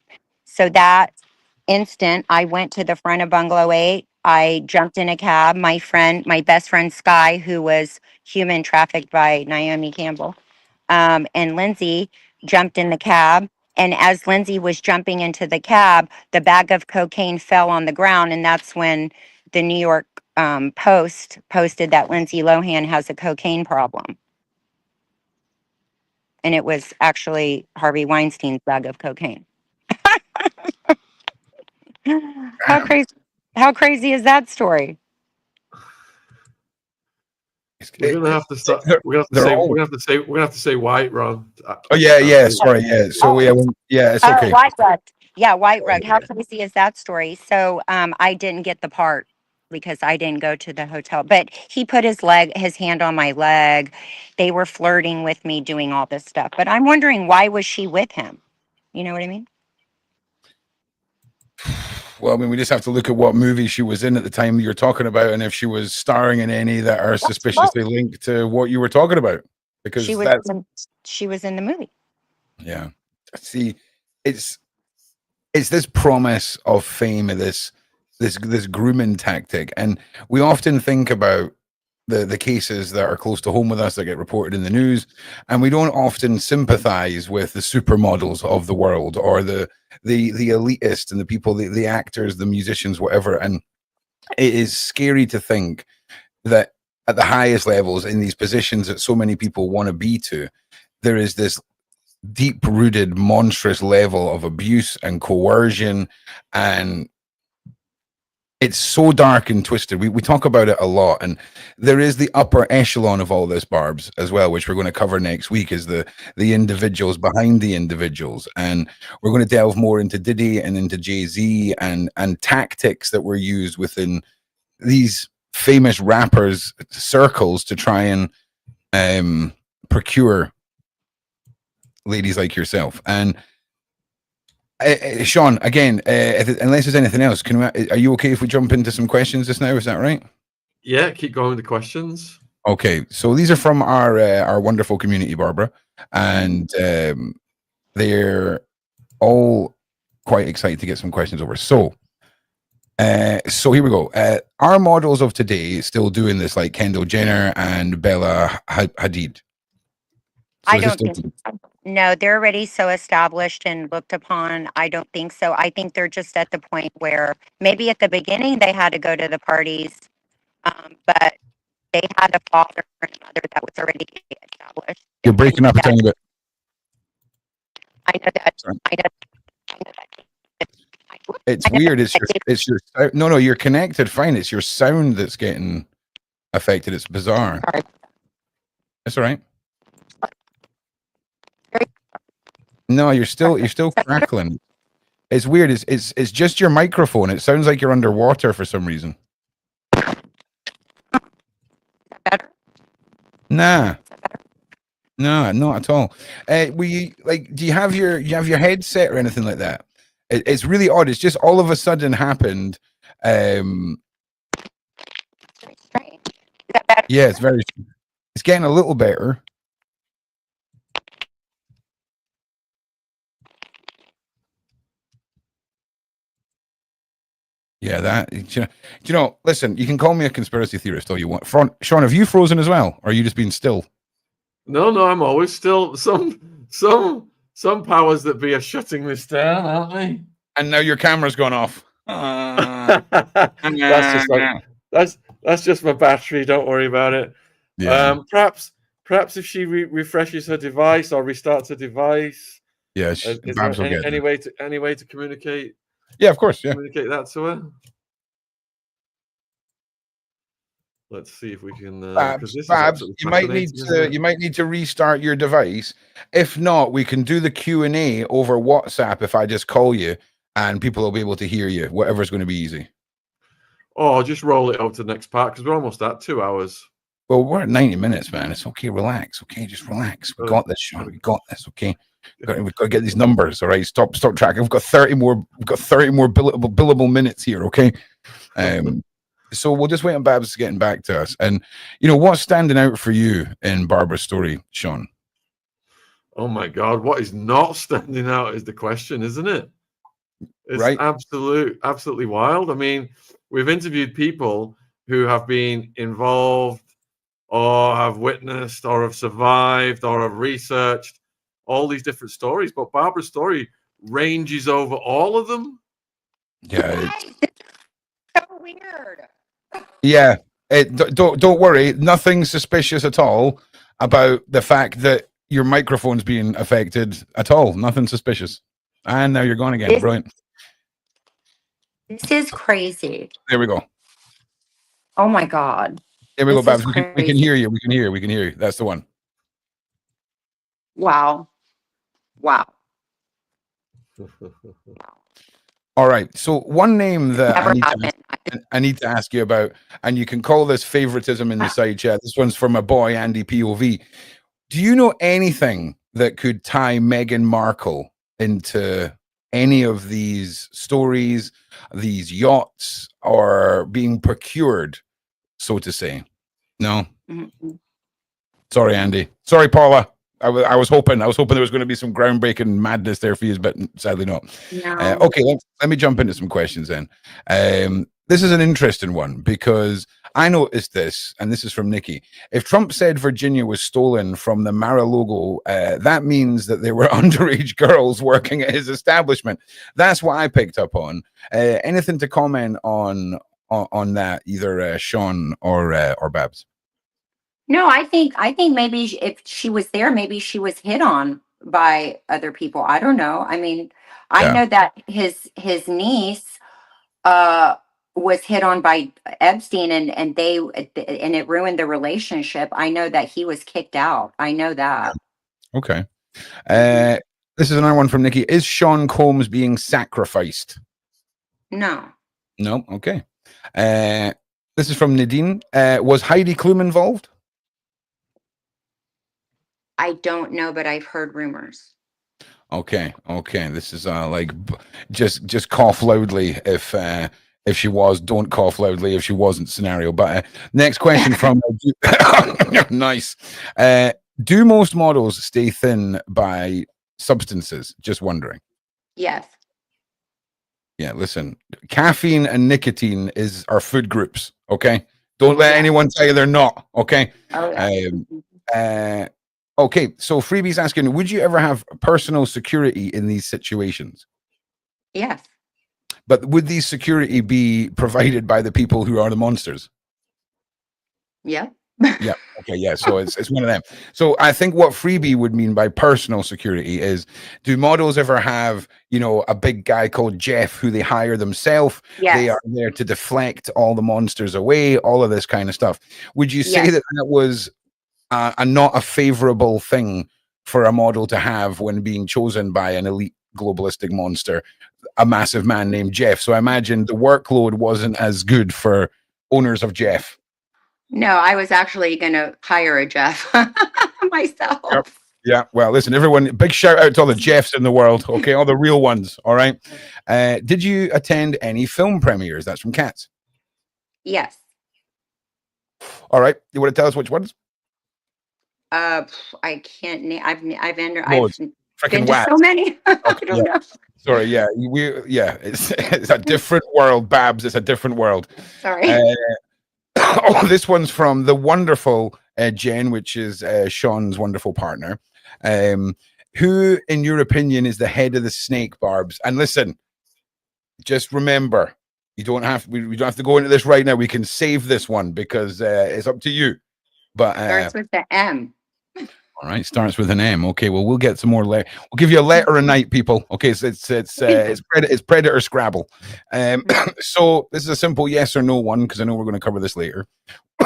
So that instant, I went to the front of Bungalow 8. I jumped in a cab. My best friend Sky, who was human trafficked by Naomi Campbell, and Lindsay jumped in the cab. And as Lindsay was jumping into the cab, the bag of cocaine fell on the ground. And that's when the New York Post posted that Lindsay Lohan has a cocaine problem. And it was actually Harvey Weinstein's bag of cocaine. How Damn. crazy! How crazy is that story? We're gonna have to start. They're, We're gonna have to they're say. all. We're gonna have to say. We're gonna have to say white, Ron. Oh yeah. Sorry, yeah. So yeah, it's Oh, okay. White Rug. Yeah, White Rug. How crazy is that story? So I didn't get the part because I didn't go to the hotel. But he put his hand on my leg. They were flirting with me, doing all this stuff. But I'm wondering, why was she with him? You know what I mean? Well, I mean, we just have to look at what movie she was in at the time you're talking about, and if she was starring in any that are suspiciously linked to what you were talking about, because She was that's she was in the movie. yeah. See, it's this promise of fame, and this grooming tactic, and we often think about the cases that are close to home with us that get reported in the news, and we don't often sympathize with the supermodels of the world, or the elitist and the people, the actors, the musicians, whatever. And it is scary to think that at the highest levels, in these positions that so many people want to be to, there is this deep rooted monstrous level of abuse and coercion, and it's so dark and twisted. We talk about it a lot, and there is the upper echelon of all this, Barbs, as well, which we're going to cover next week, is the individuals behind the individuals. And we're going to delve more into Diddy and into Jay-Z, and tactics that were used within these famous rappers circles to try and procure ladies like yourself. And Sean, again, unless there's anything else, are you okay if we jump into some questions just now? Is that right? Yeah, keep going with the questions. Okay, so these are from our wonderful community, Barbara, and they're all quite excited to get some questions over. So here we go. Are models of today still doing this, like Kendall Jenner and Bella Hadid? So I don't think no, they're already so established and looked upon. I don't think so. I think they're just at the point where maybe at the beginning they had to go to the parties, but they had a father and a mother that was already established. You're breaking up a tiny bit. I know that. Sorry. I know that. It's weird. It's your no. You're connected fine. It's your sound that's getting affected. It's bizarre. Sorry. That's all right. No, you're still crackling. It's weird. It's just your microphone. It sounds like you're underwater for some reason. Better? Nah. No, not at all. Do you have your headset or anything like that? It's really odd. It's just all of a sudden happened. Strange. Is that better? Yeah, it's getting a little better. Yeah, listen, you can call me a conspiracy theorist all you want. Sean, have you frozen as well? Or are you just being still? No, I'm always still. Some powers that be are shutting this down, aren't they? And now your camera's gone off. That's just my battery. Don't worry about it. Yeah. Perhaps if she refreshes her device or restarts her device. Yeah. Is there any way to communicate? Yeah, of course. Yeah. Communicate that to her. Let's see if we can. Babs, you might need to restart your device. If not, we can do the Q&A over WhatsApp if I just call you, and people will be able to hear you. Whatever's going to be easy. Oh, just roll it over to the next part because we're almost at 2 hours. Well, we're at 90 minutes, man. It's okay. Relax. Okay, just relax. We got this, Sean. We got this. Okay. We've got to get these numbers. All right. Stop tracking. We've got 30 more billable minutes here. Okay. So we'll just wait on Babs getting back to us. And what's standing out for you in Barbara's story, Sean? Oh my God, what is not standing out is the question, isn't it? It's right. Absolutely wild. I mean, we've interviewed people who have been involved or have witnessed or have survived or have researched all these different stories, but Barbara's story ranges over all of them. Yeah. So weird. Yeah. Don't worry. Nothing suspicious at all about the fact that your microphone's being affected at all. Nothing suspicious. And now you're gone again. Brilliant. This is crazy. There we go. Oh my God. There we go, Babs. We can hear you. We can hear you. That's the one. Wow. All right. So one name that I need to ask you about, and you can call this favoritism in the side chat. This one's from my boy, Andy POV. Do you know anything that could tie Meghan Markle into any of these stories, these yachts, or being procured, so to say? No? Mm-hmm. Sorry, Andy. Sorry, Paula. I was hoping there was going to be some groundbreaking madness there for you, but sadly not. No. Okay, let me jump into some questions then. This is an interesting one because I noticed this, and this is from Nikki. If Trump said Virginia was stolen from the Mar-a-Lago, that means that there were underage girls working at his establishment. That's what I picked up on. Anything to comment on that, either Sean or Babs? No, I think maybe if she was there, maybe she was hit on by other people. I don't know. I mean, I know that his niece was hit on by Epstein, and it ruined the relationship. I know that he was kicked out. I know that. Okay. This is another one from Nikki. Is Sean Combs being sacrificed? No. No. Okay. This is from Nadine. Was Heidi Klum involved? I don't know, but I've heard rumors. Okay. This is just cough loudly if she was. Don't cough loudly if she wasn't scenario. But next question from nice. Do most models stay thin by substances? Just wondering. Yes. Yeah. Listen, caffeine and nicotine are food groups. Okay. Don't let anyone tell you they're not. Okay. Okay, so Freebie's asking, would you ever have personal security in these situations? Yes. But would these security be provided by the people who are the monsters? Yeah. Yeah. Okay. Yeah. So it's one of them. So I think what Freebie would mean by personal security is, do models ever have, a big guy called Jeff who they hire themselves? Yes. They are there to deflect all the monsters away, all of this kind of stuff. Would you say that was not a favorable thing for a model to have when being chosen by an elite globalistic monster, a massive man named Jeff. So I imagine the workload wasn't as good for owners of Jeff. No, I was actually going to hire a Jeff myself. Yep. Yeah. Well, listen, everyone, big shout out to all the Jeffs in the world. Okay. All the real ones. All right. Did you attend any film premieres? That's from Cats. Yes. All right. You want to tell us which ones? I can't name. I've been Freaking to so many. I don't know. Sorry. Yeah. It's a different world, Babs. It's a different world. Sorry. Oh, this one's from the wonderful Jen, which is Sean's wonderful partner. Who, in your opinion, is the head of the snake, Barbs? And listen, just remember, we don't have to go into this right now. We can save this one because it's up to you. But starts with the M. All right, starts with an M. Okay, well, we'll get some more. We'll give you a letter a night, people. Okay, so it's Predator Scrabble. So this is a simple yes or no one because I know we're going to cover this later.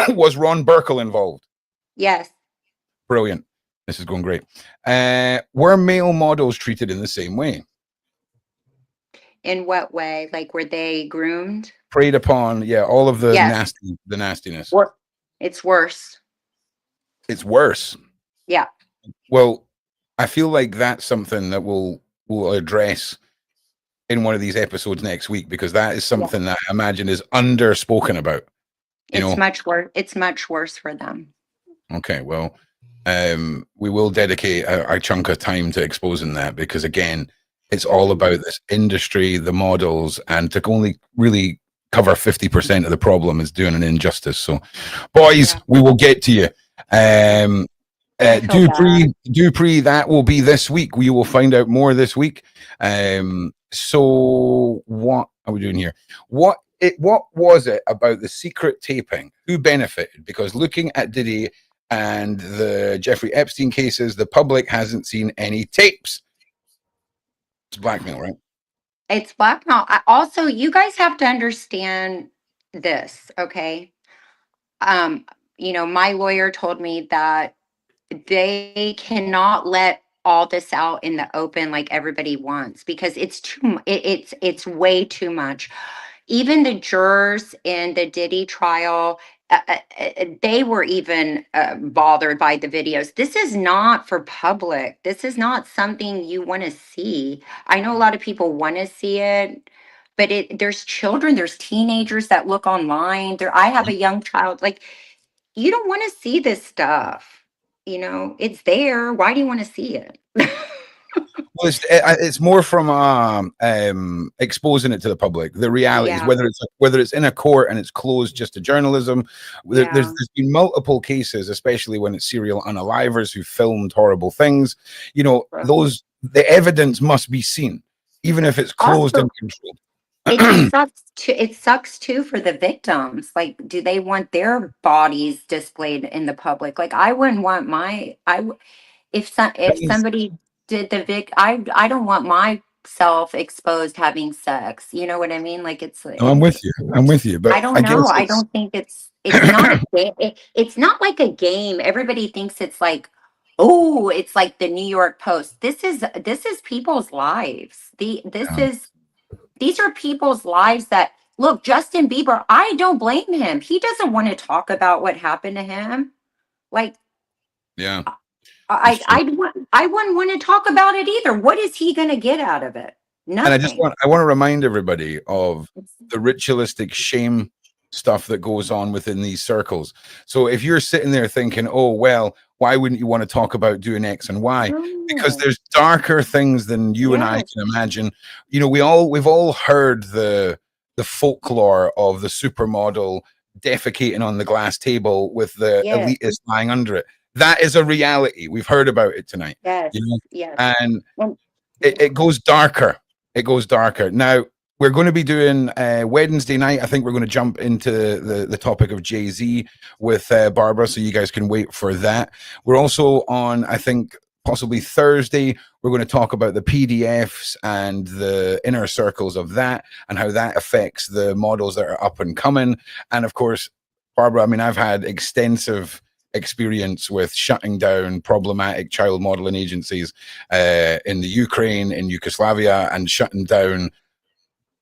Was Ron Burkle involved? Yes. Brilliant. This is going great. Were male models treated in the same way? In what way? Like, were they groomed? Preyed upon? Yeah, all of the nastiness. It's worse. It's worse. Yeah. Well, I feel like that's something that we'll address in one of these episodes next week because that is something that I imagine is underspoken about. It's much worse. It's much worse for them. Okay, well, we will dedicate a chunk of time to exposing that because again, it's all about this industry, the models, and to only really cover 50% of the problem is doing an injustice. So, boys, we will get to you. Dupree, that will be this week. We will find out more this week. So what are we doing here? What was it about the secret taping? Who benefited? Because looking at Diddy and the Jeffrey Epstein cases, the public hasn't seen any tapes. It's blackmail, right? It's blackmail. Also, you guys have to understand this, okay? My lawyer told me that they cannot let all this out in the open like everybody wants because it's it's way too much. Even the jurors in the Diddy trial, they were even bothered by the videos. This is not for public. This is not something you want to see. I know a lot of people want to see it, but there's children, there's teenagers that look online. I have a young child. Like, you don't want to see this stuff. It's there. Why do you want to see it? Well, it's more from exposing it to the public. The realities, whether it's in a court and it's closed just to journalism. There's been multiple cases, especially when it's serial unalivers who filmed horrible things. The evidence must be seen, even if it's closed and controlled. It sucks too for the victims. Like, do they want their bodies displayed in the public? Like, I wouldn't want if somebody did I don't want myself exposed having sex. You know what I mean? Like, I'm with you, but I don't know. I don't think it's not a game. It's not like a game. Everybody thinks it's like, oh, it's like the New York Post. This is people's lives. These are people's lives that look. Justin Bieber, I don't blame him. He doesn't want to talk about what happened to him. Like, yeah. I wouldn't want to talk about it either. What is he going to get out of it? Nothing. And I want to remind everybody of the ritualistic shame stuff that goes on within these circles. So if you're sitting there thinking, oh, well, why wouldn't you want to talk about doing X and Y? Because there's darker things than you and I can imagine. We've all heard the folklore of the supermodel defecating on the glass table with the elitist lying under it. That is a reality. We've heard about it tonight. Yes. And it goes darker. It goes darker. Now, we're going to be doing Wednesday night. I think we're going to jump into the topic of Jay-Z with Barbara, so you guys can wait for that. We're also on, I think, possibly Thursday. We're going to talk about the PDFs and the inner circles of that and how that affects the models that are up and coming. And of course, Barbara, I mean, I've had extensive experience with shutting down problematic child modeling agencies in the Ukraine, in Yugoslavia, and shutting down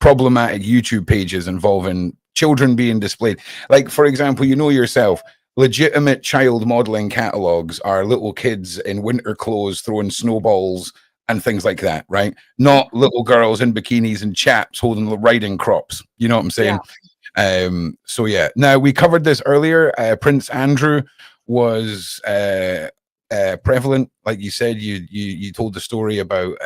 problematic YouTube pages involving children being displayed. Like, for example, you know yourself, legitimate child modeling catalogs are little kids in winter clothes throwing snowballs and things like that, right? Not little girls in bikinis and chaps holding the riding crops. You know what I'm saying? So yeah. Now, we covered this earlier. Prince Andrew was prevalent, like you said. You told the story about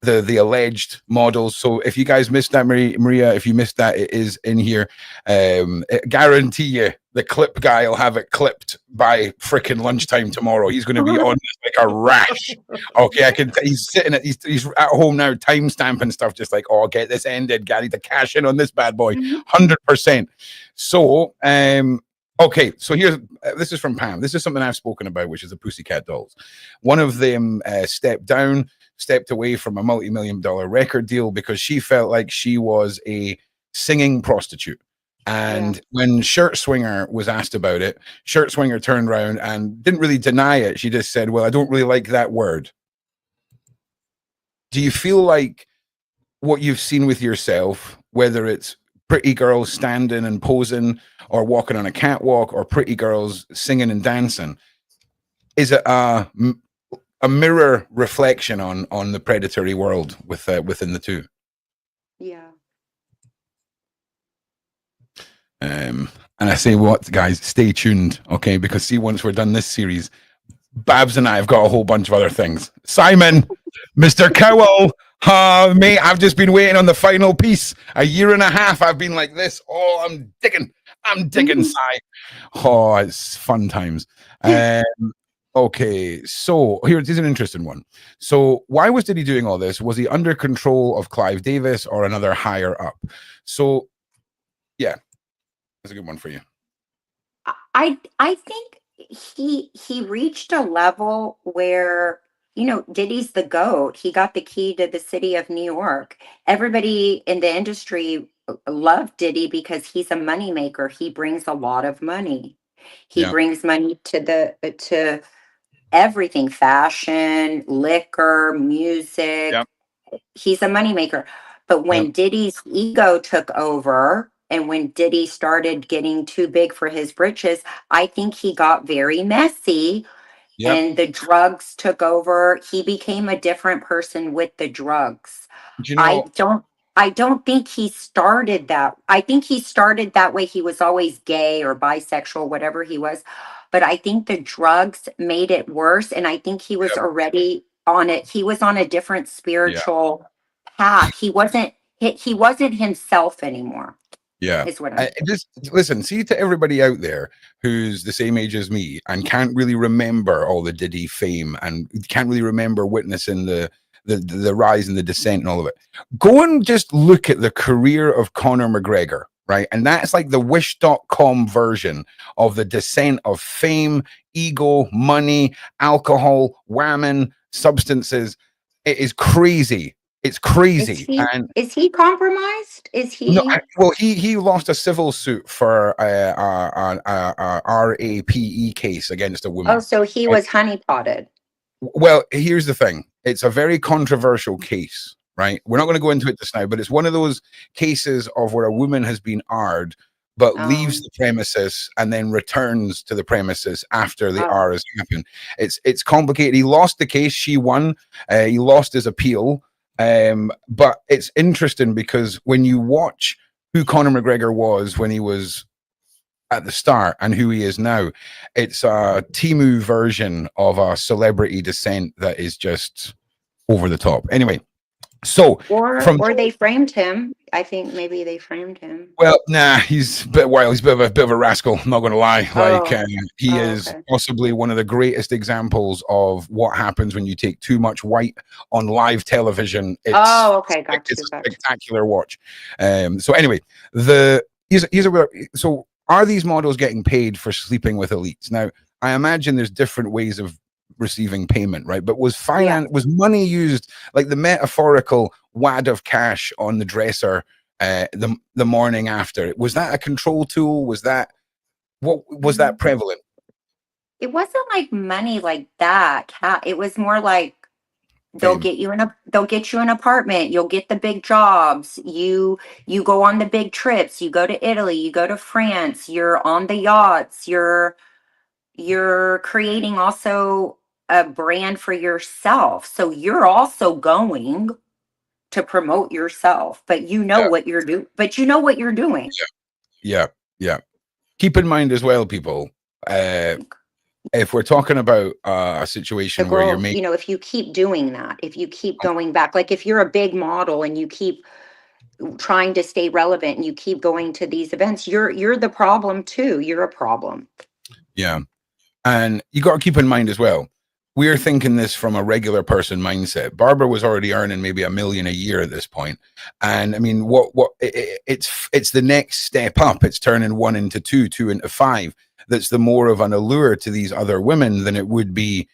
the alleged models. So if you guys missed that, Maria, if you missed that, it is in here. I guarantee you the clip guy will have it clipped by freaking lunchtime tomorrow. He's going to be on this like a rash. Okay, I can. He's sitting at he's at home now, timestamping stuff, just like, oh, get this ended. Gary, to cash in on this bad boy, 100%. So okay, so here's this is from Pam. This is something I've spoken about, which is the Pussycat Dolls. One of them stepped away from a multi-million-dollar record deal because she felt like she was a singing prostitute. And when Shirt Swinger was asked about it, Shirt Swinger turned around and didn't really deny it. She just said, well, I don't really like that word. Do you feel like what you've seen with yourself, whether it's pretty girls standing and posing or walking on a catwalk or pretty girls singing and dancing, is it a mirror reflection on the predatory world within the two? Yeah. And I say, what, guys, stay tuned, okay? Because see, once we're done this series, Babs and I have got a whole bunch of other things. Simon, Mr. Cowell, mate, I've just been waiting on the final piece. A year and a half, I've been like this. Oh, I'm digging, Si. Oh, it's fun times. Okay, so here's an interesting one. So why was Diddy doing all this? Was he under control of Clive Davis or another higher up? So, yeah, that's a good one for you. I think he reached a level where, you know, Diddy's the GOAT. He got the key to the city of New York. Everybody in the industry loved Diddy because he's a moneymaker. He brings a lot of money. He brings money to everything, fashion, liquor, music. He's a moneymaker. But when Diddy's ego took over and when Diddy started getting too big for his britches, I think he got very messy and the drugs took over. He became a different person with the drugs. You know, I don't think he started that. I think he started that way. He was always gay or bisexual, whatever he was. But I think the drugs made it worse. And I think he was already on it. He was on a different spiritual path. He wasn't himself anymore. Yeah. Is what I'm just listen, see, to everybody out there who's the same age as me and can't really remember all the Diddy fame and can't really remember witnessing the rise and the descent and all of it. Go and just look at the career of Conor McGregor, right? And that's like the wish.com version of the descent of fame, ego, money, alcohol, whammon, substances. It is crazy. It's crazy. Is he compromised? Is he? No, well, he lost a civil suit for a RAPE case against a woman. Oh, so he was honeypotted. Well, here's the thing. It's a very controversial case, right? We're not going to go into it just now, but it's one of those cases of where a woman has been R'd, but leaves the premises and then returns to the premises after the R has happened. It's complicated. He lost the case. She won. He lost his appeal. But it's interesting because when you watch who Conor McGregor was when he was at the start and who he is now, it's a Temu version of a celebrity descent that is just over the top. Anyway, so or they framed him. I think maybe they framed him. Well, nah, he's a bit wild. He's a bit of a rascal. I'm not going to lie. He is possibly one of the greatest examples of what happens when you take too much white on live television. It's a spectacular watch. So anyway, so are these models getting paid for sleeping with elites? Now, I imagine there's different ways of receiving payment, right? But was money used, like the metaphorical wad of cash on the dresser the morning after? Was that a control tool? Was that prevalent? It wasn't like money like that. It was more like fame. They'll get you an apartment, you'll get the big jobs, you go on the big trips, you go to Italy, you go to France, you're on the yachts, you're creating also a brand for yourself. So you're also going to promote yourself, but you know Yeah. what you're doing. But you know what you're doing. Yeah. Yeah. Keep in mind as well, people, if we're talking about a The situation where you're goal, making, if you keep doing that, if you keep going back, like if you're a big model and you keep trying to stay relevant and you keep going to these events, you're the problem too. You're a problem. yeah. And you got to keep in mind as well, we're thinking this from a regular person mindset. Barbara was already earning maybe $1 million a year at this point. And I mean, it's the next step up. It's turning 1 into 2, 2 into 5. That's the more of an allure to these other women than it would be,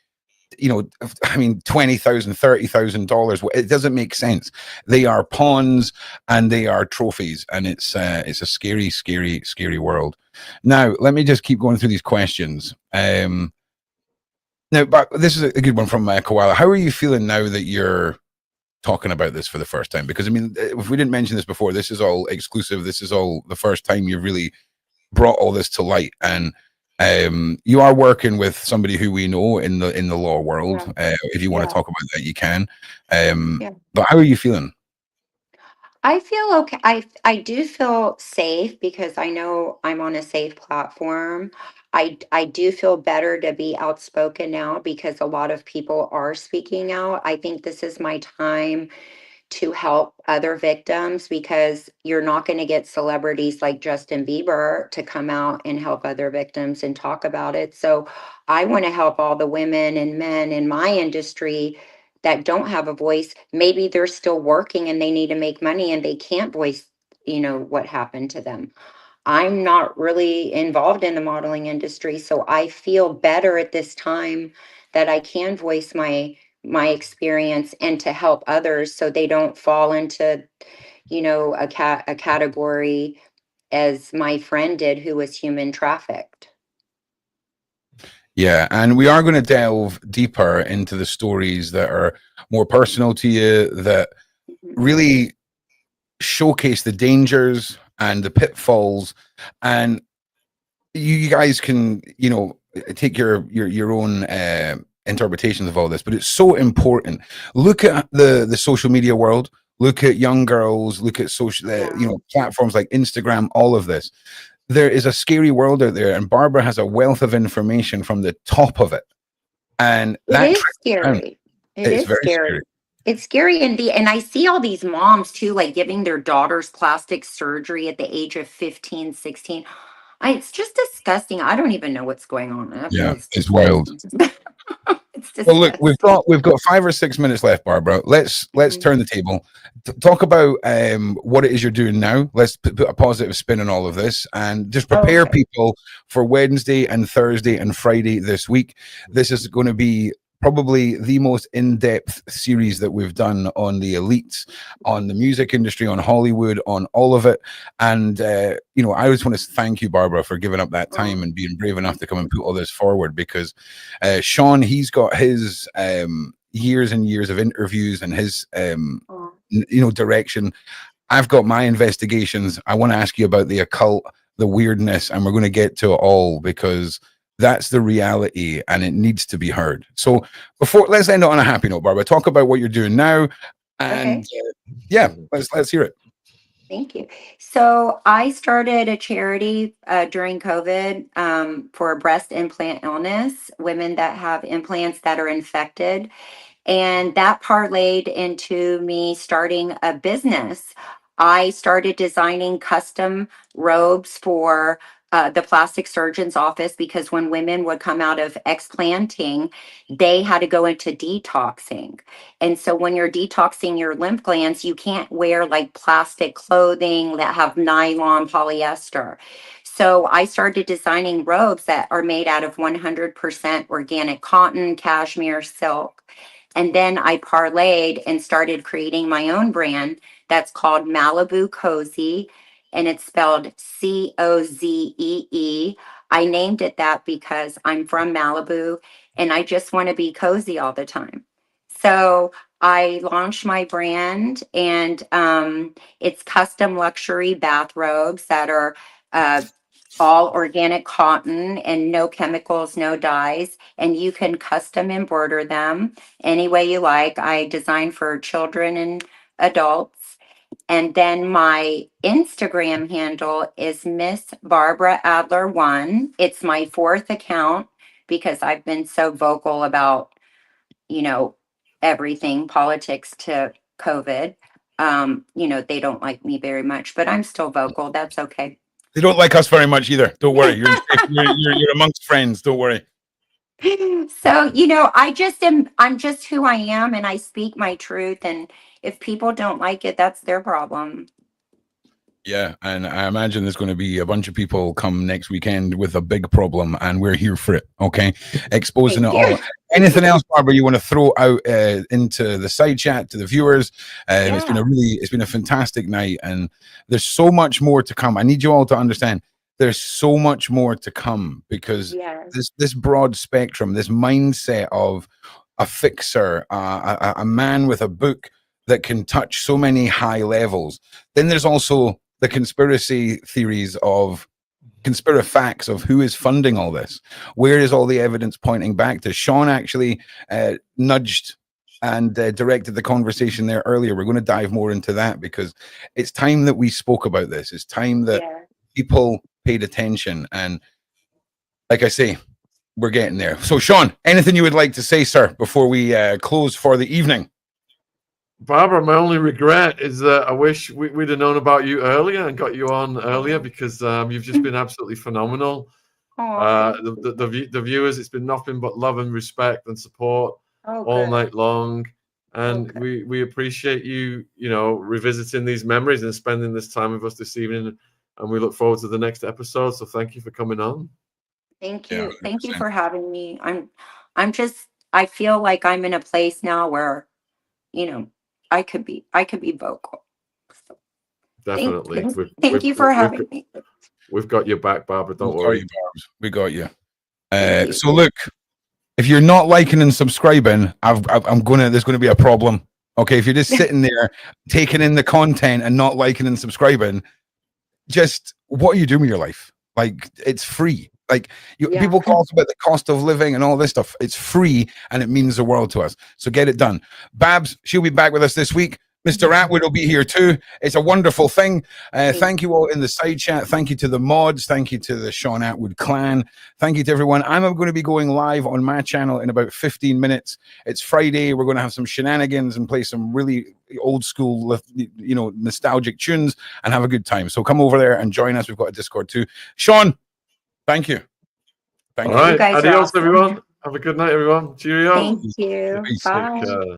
I mean, $20,000, $30,000. It doesn't make sense. They are pawns and they are trophies, and it's a scary, scary, scary world. Now, let me just keep going through these questions. Now, but this is a good one from Koala. How are you feeling now that you're talking about this for the first time? Because I mean, if we didn't mention this before, this is all exclusive. This is all the first time you've really brought all this to light, and you are working with somebody who we know in the law world. If you want to talk about that, you can. But how are you feeling? I feel okay. I do feel safe because I know I'm on a safe platform. I do feel better to be outspoken now because a lot of people are speaking out. I think this is my time to help other victims because you're not going to get celebrities like Justin Bieber to come out and help other victims and talk about it. So I want to help all the women and men in my industry that don't have a voice. Maybe they're still working and they need to make money and they can't voice, what happened to them. I'm not really involved in the modeling industry, so I feel better at this time that I can voice my experience and to help others so they don't fall into, a category as my friend did who was human trafficked. Yeah, and we are going to delve deeper into the stories that are more personal to you, that really showcase the dangers and the pitfalls, and you guys can take your own interpretations of all this, but it's so important. Look at the social media world, look at young girls, look at social platforms like Instagram, all of this. There is a scary world out there, and Barbara has a wealth of information from the top of it, and it is scary. It's very scary. It's scary, and I see all these moms too, like giving their daughters plastic surgery at the age of 15, 16. It's just disgusting. I don't even know what's going on. Yeah, it's wild. It's disgusting. Well, look, we've got 5 or 6 minutes left, Barbara. Let's turn the table. Talk about what it is you're doing now. Let's put a positive spin on all of this, and just prepare people for Wednesday and Thursday and Friday this week. This is going to be probably the most in-depth series that we've done on the elites, on the music industry, on Hollywood, on all of it. And I just want to thank you, Barbara, for giving up that time and being brave enough to come and put all this forward, because Sean, he's got his years and years of interviews and his direction. I've got my investigations. I want to ask you about the occult, the weirdness, and we're going to get to it all, because that's the reality and it needs to be heard. So let's end it on a happy note, Barbara. Talk about what you're doing now, and let's hear it. Thank you. So I started a charity during COVID for breast implant illness, women that have implants that are infected. And that parlayed into me starting a business. I started designing custom robes for the plastic surgeon's office, because when women would come out of explanting, they had to go into detoxing. And so when you're detoxing your lymph glands, you can't wear like plastic clothing that have nylon polyester. So I started designing robes that are made out of 100% organic cotton, cashmere, silk. And then I parlayed and started creating my own brand that's called Malibu Cozy, and it's spelled Cozee. I named it that because I'm from Malibu and I just want to be cozy all the time. So I launched my brand, and it's custom luxury bathrobes that are all organic cotton and no chemicals, no dyes, and you can custom embroider them any way you like. I design for children and adults. And then my Instagram handle is Miss Barbara Adler 1. It's my 4th account because I've been so vocal about, you know, everything, politics to COVID. They don't like me very much, but I'm still vocal. That's okay. They don't like us very much either. Don't worry. You're amongst friends. Don't worry. So, I'm just who I am, and I speak my truth. And if people don't like it, that's their problem. Yeah, and I imagine there's going to be a bunch of people come next weekend with a big problem, and we're here for it. Okay, exposing it all. Anything else, Barbara, you want to throw out into the side chat to the viewers? It's been a fantastic night, and there's so much more to come. I need you all to understand. There's so much more to come because this broad spectrum, this mindset of a fixer, a man with a book that can touch so many high levels. Then there's also the conspiracy theories of facts of who is funding all this. Where is all the evidence pointing back to? Sean actually nudged and directed the conversation there earlier. We're going to dive more into that because it's time that we spoke about this. It's time that people paid attention. And like I say, we're getting there. So Sean, anything you would like to say, sir, before we close for the evening? Barbara, my only regret is that I wish we'd have known about you earlier and got you on earlier because you've just been absolutely phenomenal. The viewers, it's been nothing but love and respect and support all night long. And we appreciate you, revisiting these memories and spending this time with us this evening. And we look forward to the next episode. So thank you for coming on. Thank you. Thank you for having me. I feel like I'm in a place now where, I could be vocal. So definitely. Thank you for having me. We've got your back, Barbara. Don't worry. We got you. So look, if you're not liking and subscribing, there's gonna be a problem. Okay, if you're just sitting there taking in the content and not liking and subscribing, just what are you doing with your life? Like, it's free. Like people talk about the cost of living and all this stuff. It's free and it means the world to us. So get it done. Babs, she'll be back with us this week. Mr. Atwood will be here too. It's a wonderful thing. Thank you all in the side chat. Thank you to the mods. Thank you to the Sean Atwood clan. Thank you to everyone. I'm going to be going live on my channel in about 15 minutes. It's Friday. We're going to have some shenanigans and play some really old school, nostalgic tunes and have a good time. So come over there and join us. We've got a Discord too. Sean, thank you. All right. Adios, everyone. Have a good night, everyone. Cheerio. Thank you. Bye.